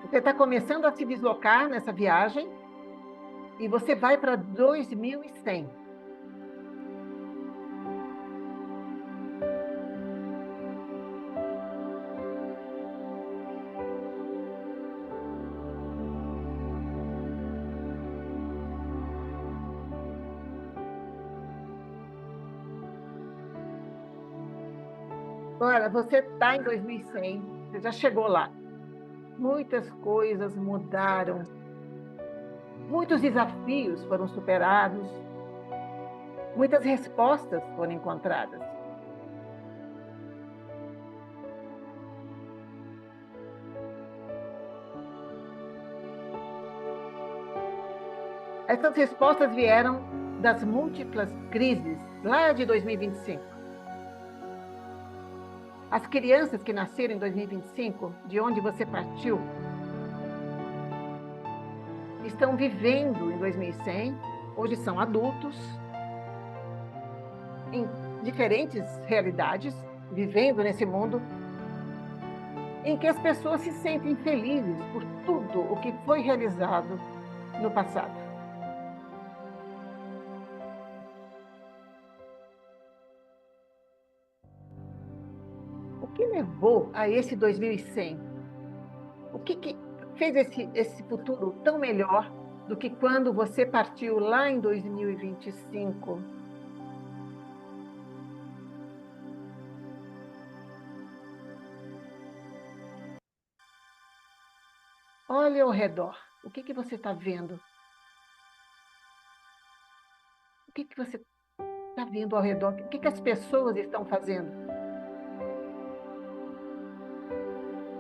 Você está começando a se deslocar nessa viagem e você vai para 2100. Agora, você está em 2100, você já chegou lá. Muitas coisas mudaram, muitos desafios foram superados, muitas respostas foram encontradas. Essas respostas vieram das múltiplas crises lá de 2025. As crianças que nasceram em 2025, de onde você partiu, estão vivendo em 2100, hoje são adultos, em diferentes realidades, vivendo nesse mundo, em que as pessoas se sentem felizes por tudo o que foi realizado no passado. O que levou a esse 2100? O que fez esse futuro tão melhor do que quando você partiu lá em 2025? Olhe ao redor. O que você está vendo? O que você está vendo ao redor? O que as pessoas estão fazendo?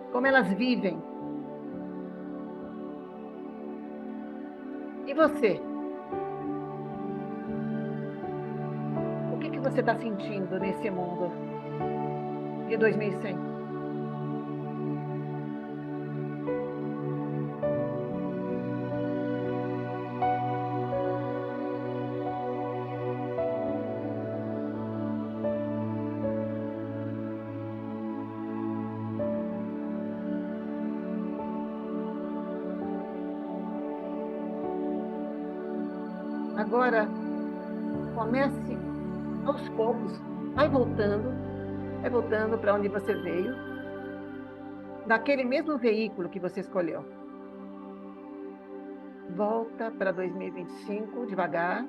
Como elas vivem? E você? O que você está sentindo nesse mundo de 2100? Agora, comece aos poucos, vai voltando para onde você veio, daquele mesmo veículo que você escolheu. Volta para 2025, devagar.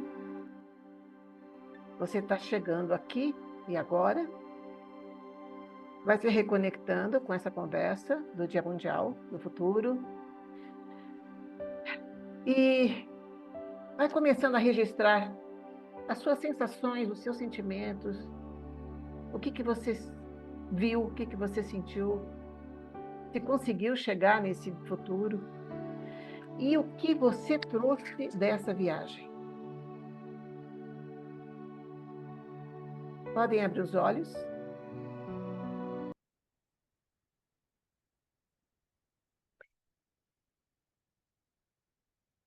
Você está chegando aqui e agora. Vai se reconectando com essa conversa do Dia Mundial do Futuro. E vai começando a registrar as suas sensações, os seus sentimentos, o que você viu, o que você sentiu, se conseguiu chegar nesse futuro e o que você trouxe dessa viagem. Podem abrir os olhos.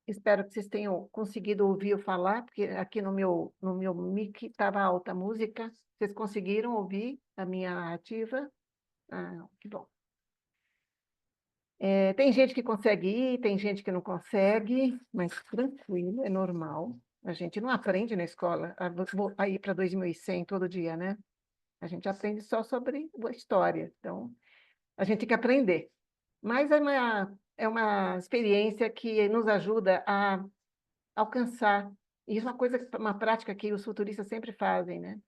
Espero que vocês tenham conseguido ouvir eu falar, porque aqui no meu mic estava alta a música. Vocês conseguiram ouvir a minha narrativa? Ah, que bom. Tem gente que consegue ir, tem gente que não consegue, mas tranquilo, é normal. A gente não aprende na escola a ir para 2100 todo dia, né? A gente aprende só sobre a história. Então, a gente tem que aprender. Mas é uma experiência que nos ajuda a alcançar. Isso é uma prática que os futuristas sempre fazem, né?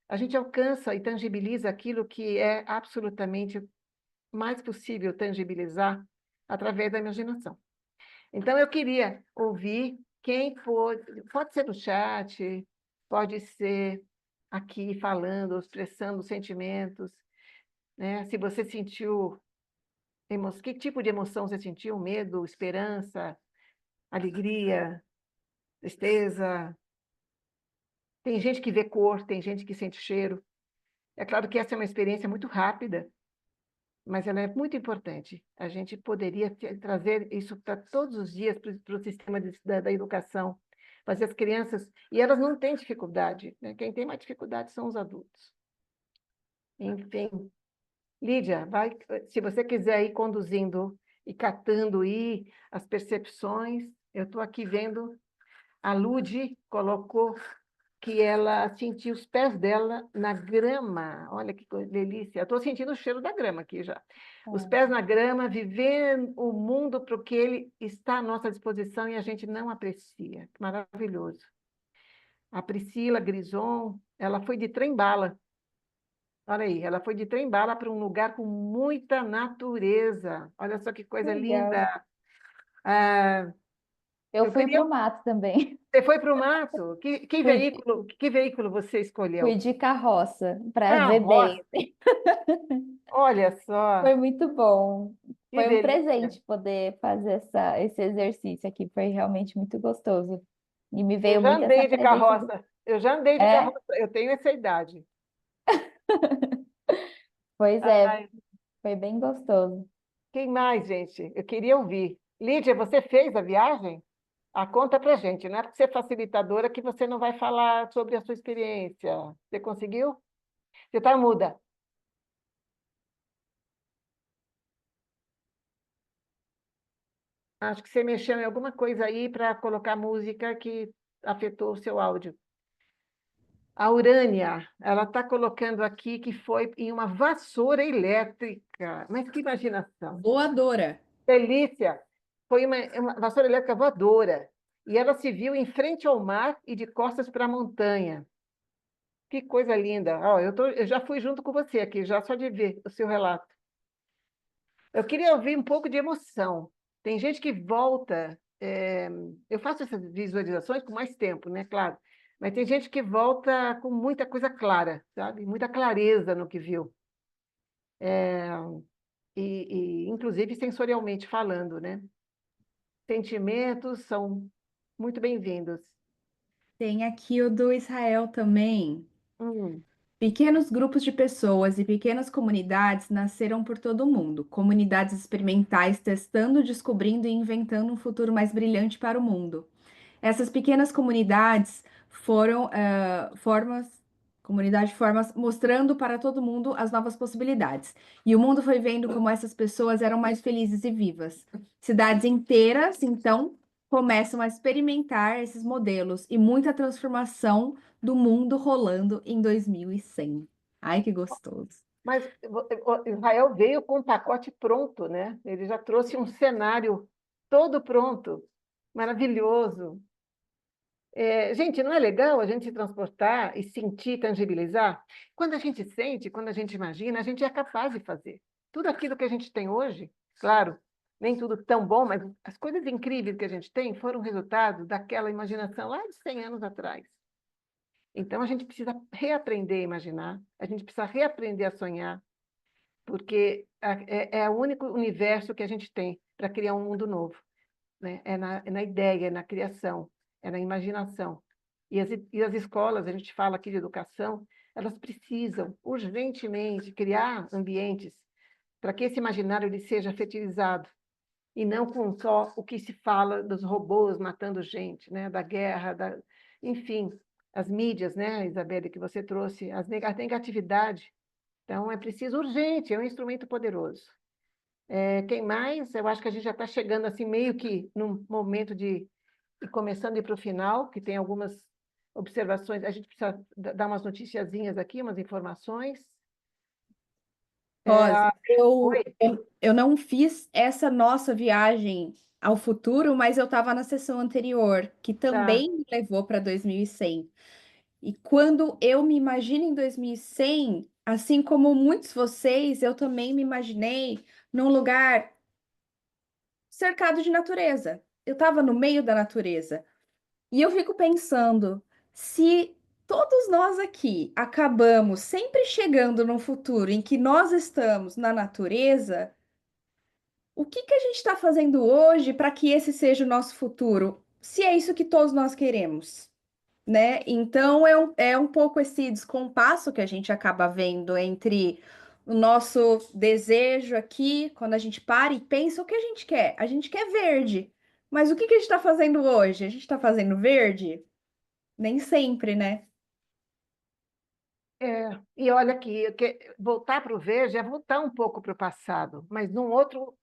A gente alcança e tangibiliza aquilo que é absolutamente mais possível tangibilizar através da imaginação. Então, eu queria ouvir quem for, pode ser no chat, pode ser aqui falando, expressando sentimentos, né? Se você sentiu, que tipo de emoção você sentiu? Medo, esperança, alegria, tristeza? Tem gente que vê cor, tem gente que sente cheiro. É claro que essa é uma experiência muito rápida, mas ela é muito importante. A gente poderia trazer isso para todos os dias para o sistema da educação, fazer as crianças... E elas não têm dificuldade, né? Quem tem mais dificuldade são os adultos. Enfim. Lídia, se você quiser ir conduzindo e catando aí as percepções, eu estou aqui vendo, a Lude colocou que ela sentiu os pés dela na grama. Olha que delícia. Estou sentindo o cheiro da grama aqui já. Os pés na grama, vivendo o mundo para o que ele está à nossa disposição e a gente não aprecia. Maravilhoso. A Priscila Grison, ela foi de trem-bala. Olha aí, ela foi de trem-bala para um lugar com muita natureza. Olha só que coisa Legal. linda. Ah, Eu eu fui queria... para o mato também. Você foi para o mato? Fui, Que veículo você fui escolheu? de carroça para Ah, ver roça. bem. Olha só, Foi muito bom. que Foi um delícia. presente poder fazer esse exercício aqui. Foi realmente muito gostoso. E me Eu veio já muito essa andei de presença. carroça. Eu já andei de É, carroça. Eu tenho essa idade. pois é, Ai, foi bem gostoso. quem mais, gente? Eu queria ouvir. Lídia, você fez a viagem? Conta pra gente. Não é porque você é facilitadora que você não vai falar sobre a sua experiência. Você conseguiu? Você está muda. Acho que você mexeu em alguma coisa aí para colocar música que afetou o seu áudio. A Urânia, ela está colocando aqui que foi em uma vassoura elétrica. Mas que imaginação! Voadora. Delícia! Foi uma vassoura elétrica voadora. E ela se viu em frente ao mar e de costas para a montanha. Que coisa linda! Ó, eu já fui junto com você aqui, já só de ver o seu relato. Eu queria ouvir um pouco de emoção. Tem gente que volta... eu faço essas visualizações com mais tempo, né? Claro. Mas tem gente que volta com muita coisa clara, sabe? Muita clareza no que viu. Inclusive sensorialmente falando, né? Sentimentos são muito bem-vindos. Tem aqui o do Israel também. Hum, Pequenos grupos de pessoas e pequenas comunidades nasceram por todo o mundo. Comunidades experimentais testando, descobrindo e inventando um futuro mais brilhante para o mundo. Essas pequenas comunidades foram formas mostrando para todo mundo as novas possibilidades. E o mundo foi vendo como essas pessoas eram mais felizes e vivas. Cidades inteiras, então, começam a experimentar esses modelos e muita transformação do mundo rolando em 2100. Ai, que gostoso. mas o Israel veio com um pacote pronto, né? Ele já trouxe um cenário todo pronto. Maravilhoso. Gente, não é legal a gente se transportar e sentir, tangibilizar? Quando a gente sente, quando a gente imagina, a gente é capaz de fazer. Tudo aquilo que a gente tem hoje, claro, nem tudo tão bom, mas as coisas incríveis que a gente tem foram resultado daquela imaginação lá de 100 anos atrás. Então, a gente precisa reaprender a imaginar, a gente precisa reaprender a sonhar, porque é o único universo que a gente tem para criar um mundo novo, né? É na ideia, é na criação, é na imaginação. E as escolas, a gente fala aqui de educação, elas precisam urgentemente criar ambientes para que esse imaginário ele seja fertilizado, e não com só o que se fala dos robôs matando gente, né? Da guerra, enfim, as mídias, né, Isabelle, que você trouxe, a negatividade. Então, é preciso urgente, é um instrumento poderoso. Quem mais? Eu acho que a gente já está chegando assim meio que num momento de e começando a ir para o final, que tem algumas observações. A gente precisa dar umas noticiazinhas aqui, umas informações. Rosa, Oi? eu não fiz essa nossa viagem ao futuro, mas eu estava na sessão anterior, que Tá. também me levou para 2100. E quando eu me imagino em 2100, assim como muitos de vocês, eu também me imaginei num lugar cercado de natureza. Eu estava no meio da natureza. E eu fico pensando, se todos nós aqui acabamos sempre chegando num futuro em que nós estamos na natureza, o que que a gente está fazendo hoje para que esse seja o nosso futuro? Se é isso que todos nós queremos, né? Então é um pouco esse descompasso que a gente acaba vendo entre o nosso desejo aqui, quando a gente para e pensa o que a gente quer. A gente quer verde. Mas o que que a gente está fazendo hoje? A gente está fazendo verde? Nem sempre, né? E olha que voltar para o verde é voltar um pouco para o passado, mas num outro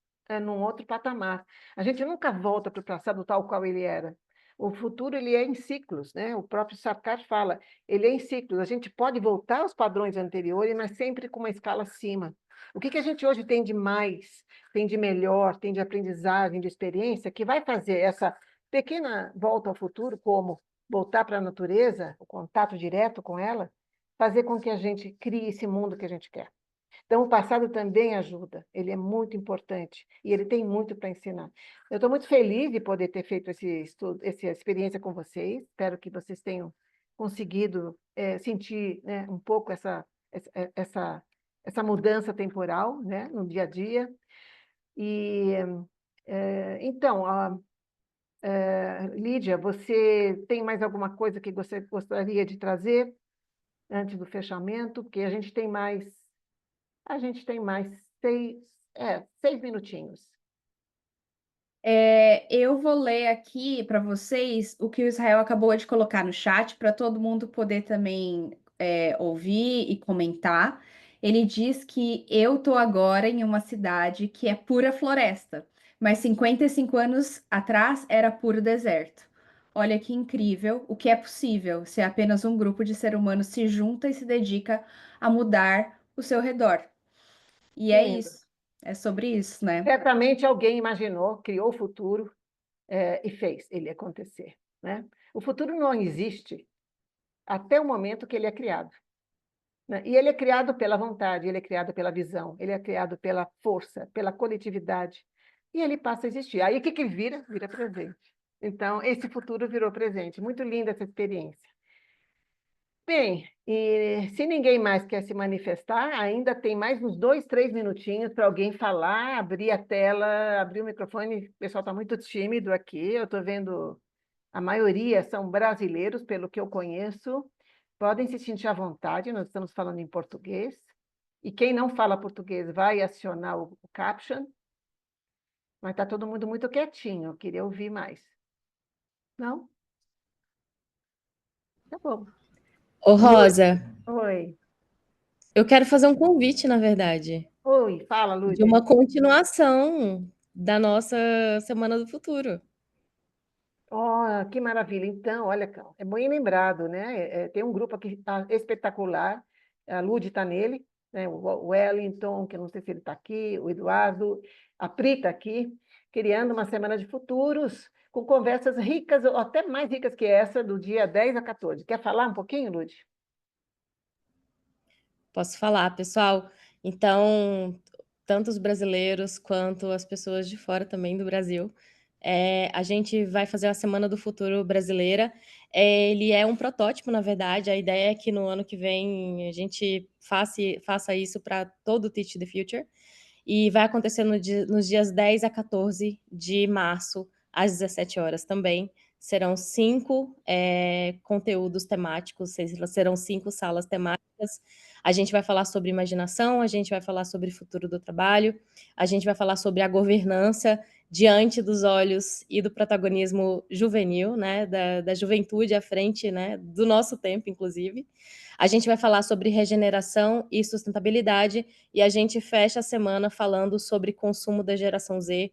patamar. A gente nunca volta para o passado tal qual ele era. O futuro ele é em ciclos, né? O próprio Sarkar fala, ele é em ciclos. A gente pode voltar aos padrões anteriores, mas sempre com uma escala acima. O que a gente hoje tem de mais, tem de melhor, tem de aprendizagem, de experiência, que vai fazer essa pequena volta ao futuro, como voltar para a natureza, o contato direto com ela, fazer com que a gente crie esse mundo que a gente quer. Então, o passado também ajuda, ele é muito importante e ele tem muito para ensinar. Eu estou muito feliz de poder ter feito esse estudo, essa experiência com vocês, espero que vocês tenham conseguido sentir, né, um pouco essa mudança temporal, né, no dia a dia. E, então, Lídia, você tem mais alguma coisa que você gostaria de trazer antes do fechamento? Porque a gente tem mais 6 minutinhos. Eu vou ler aqui para vocês o que o Israel acabou de colocar no chat para todo mundo poder também ouvir e comentar. Ele diz que eu tô agora em uma cidade que é pura floresta, mas 55 anos atrás era puro deserto. Olha que incrível o que é possível se apenas um grupo de seres humanos se junta e se dedica a mudar o seu redor. E é Lindo. isso, é sobre isso, né? Certamente alguém imaginou, criou o futuro e fez ele acontecer, né? O futuro não existe até o momento que ele é criado, né? E ele é criado pela vontade, ele é criado pela visão, ele é criado pela força, pela coletividade, e ele passa a existir. Aí o que ele vira? Vira presente. Então, esse futuro virou presente. Muito linda essa experiência. Bem, e se ninguém mais quer se manifestar, ainda tem mais uns 2, 3 minutinhos para alguém falar, abrir a tela, abrir o microfone. O pessoal está muito tímido aqui, eu estou vendo, a maioria são brasileiros, pelo que eu conheço. Podem se sentir à vontade, nós estamos falando em português. E quem não fala português vai acionar o caption. Mas está todo mundo muito quietinho, eu queria ouvir mais. Não? Tá bom. Ô, Rosa, Oi. eu quero fazer um convite, na verdade, Oi, fala, de Lúcia. uma continuação da nossa Semana do Futuro. Oh, que maravilha. Então, olha, é bem lembrado, né? Tem um grupo aqui espetacular, a Lud está nele, né? O Wellington, que eu não sei se ele está aqui, o Eduardo, a Pri está aqui, criando uma semana de futuros com conversas ricas, ou até mais ricas que essa, do dia 10 a 14. Quer falar um pouquinho, Lud? Posso falar, pessoal? Então, tanto os brasileiros quanto as pessoas de fora também do Brasil, a gente vai fazer a Semana do Futuro Brasileira. Ele é um protótipo, na verdade. A ideia é que no ano que vem a gente faça isso para todo o Teach the Future. E vai acontecer nos dias 10 a 14 de março, às 17 horas também. Serão 5 conteúdos temáticos, serão 5 salas temáticas. A gente vai falar sobre imaginação, a gente vai falar sobre futuro do trabalho, a gente vai falar sobre a governança diante dos olhos e do protagonismo juvenil, né, da juventude à frente, né, do nosso tempo, inclusive. A gente vai falar sobre regeneração e sustentabilidade, e a gente fecha a semana falando sobre consumo da geração Z,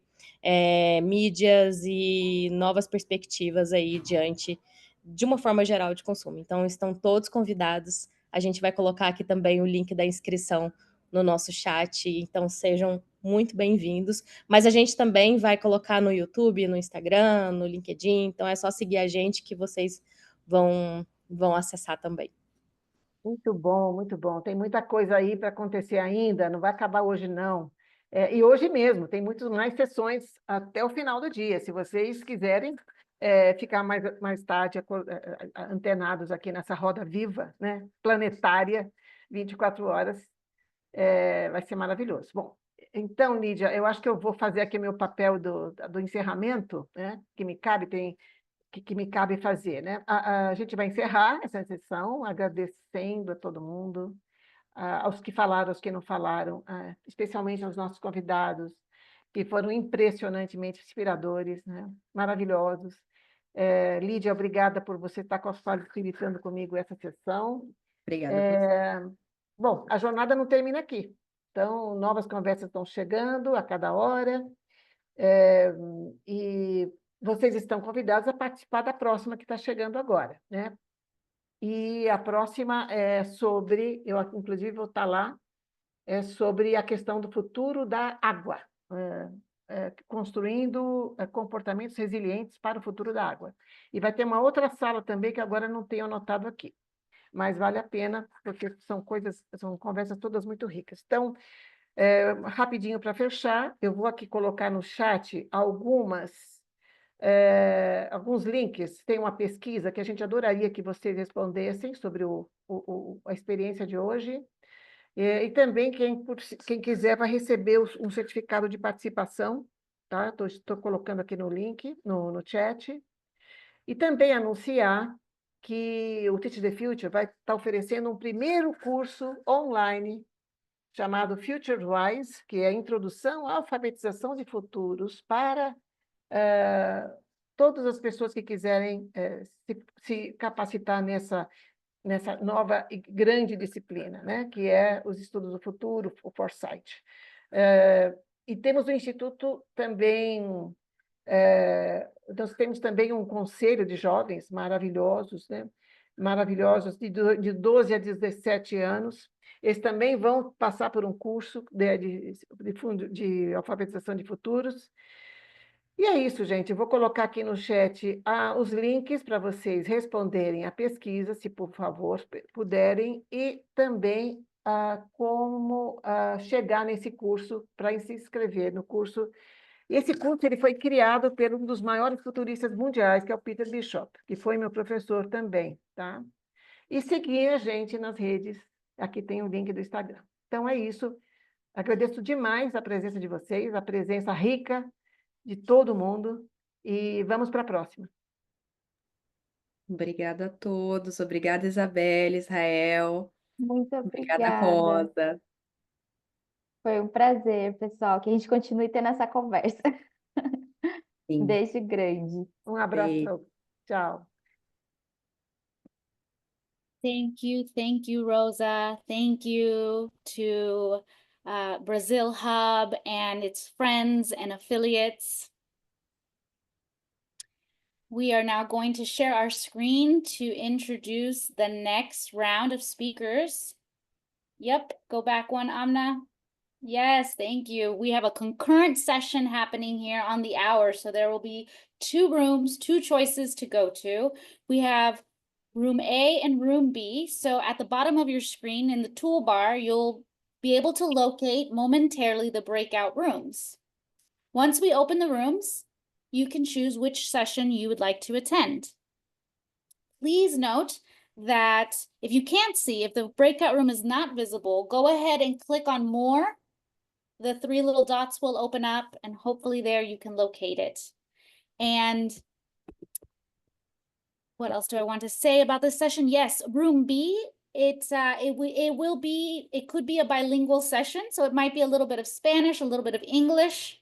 mídias e novas perspectivas aí diante de uma forma geral de consumo. Então, estão todos convidados. A gente vai colocar aqui também o link da inscrição no nosso chat, então sejam muito bem-vindos. Mas a gente também vai colocar no YouTube, no Instagram, no LinkedIn, então é só seguir a gente que vocês vão acessar também. Muito bom, muito bom. Tem muita coisa aí para acontecer ainda, não vai acabar hoje, não. E hoje mesmo, tem muitas mais sessões até o final do dia. Se vocês quiserem ficar mais tarde antenados aqui nessa roda viva, né, planetária, 24 horas, vai ser maravilhoso. Bom, então, Lídia, eu acho que eu vou fazer aqui meu papel do encerramento, né, que me cabe fazer, né? A gente vai encerrar essa sessão agradecendo a todo mundo, aos que falaram, aos que não falaram, especialmente aos nossos convidados, que foram impressionantemente inspiradores, né? Maravilhosos. Lídia, obrigada por você estar facilitando comigo essa sessão. Obrigada. Bom, a jornada não termina aqui. Então, novas conversas estão chegando a cada hora. E vocês estão convidados a participar da próxima que está chegando agora, né? E a próxima é sobre, eu inclusive vou estar lá, é sobre a questão do futuro da água, construindo comportamentos resilientes para o futuro da água. E vai ter uma outra sala também que agora não tenho anotado aqui, mas vale a pena, porque são conversas todas muito ricas. Então, rapidinho para fechar, eu vou aqui colocar no chat alguns links. Tem uma pesquisa que a gente adoraria que vocês respondessem sobre a experiência de hoje. E também, quem quiser vai receber um certificado de participação, tá? Estou colocando aqui no link, no chat. E também anunciar que o Teach the Future vai estar oferecendo um primeiro curso online chamado FutureWise, que é a Introdução à Alfabetização de Futuros para todas as pessoas que quiserem se capacitar nessa nova e grande disciplina, né, que é os estudos do futuro, o Foresight. E temos o Instituto também, nós temos também um conselho de jovens maravilhosos, né, maravilhosos, de 12 a 17 anos. Eles também vão passar por um curso de alfabetização de futuros. E é isso, gente. Eu vou colocar aqui no chat os links para vocês responderem a pesquisa, se por favor puderem, e também como chegar nesse curso, para se inscrever no curso. Esse curso ele foi criado por um dos maiores futuristas mundiais, que é o Peter Bishop, que foi meu professor também, tá? E seguir a gente nas redes. Aqui tem o link do Instagram. Então, é isso. Agradeço demais a presença de vocês, a presença rica de todo mundo, e vamos para a próxima. Obrigada a todos. Obrigada, Isabelle, Israel. Muito Obrigada, obrigada. Rosa. Foi um prazer, pessoal, que a gente continue tendo essa conversa. Sim. Beijo grande. Um abraço. Tchau. Thank you, Rosa. Thank you to Brazil Hub and its friends and affiliates. We are now going to share our screen to introduce the next round of speakers. Yep, go back one, Amna. Yes, thank you. We have a concurrent session happening here on the hour, so there will be 2 rooms, 2 choices to go to. We have room A and room B. So at the bottom of your screen in the toolbar, you'll be able to locate momentarily the breakout rooms. Once we open the rooms, you can choose which session you would like to attend. Please note that if you can't see, if the breakout room is not visible, go ahead and click on more. The 3 little dots will open up and hopefully there you can locate it. And what else do I want to say about this session? Yes, room B, it could be a bilingual session, so it might be a little bit of Spanish, a little bit of English.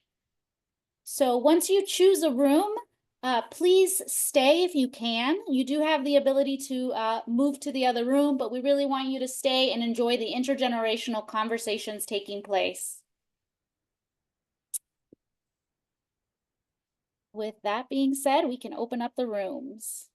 So once you choose a room, please stay if you can. You do have the ability to move to the other room, but we really want you to stay and enjoy the intergenerational conversations taking place. With that being said, we can open up the rooms.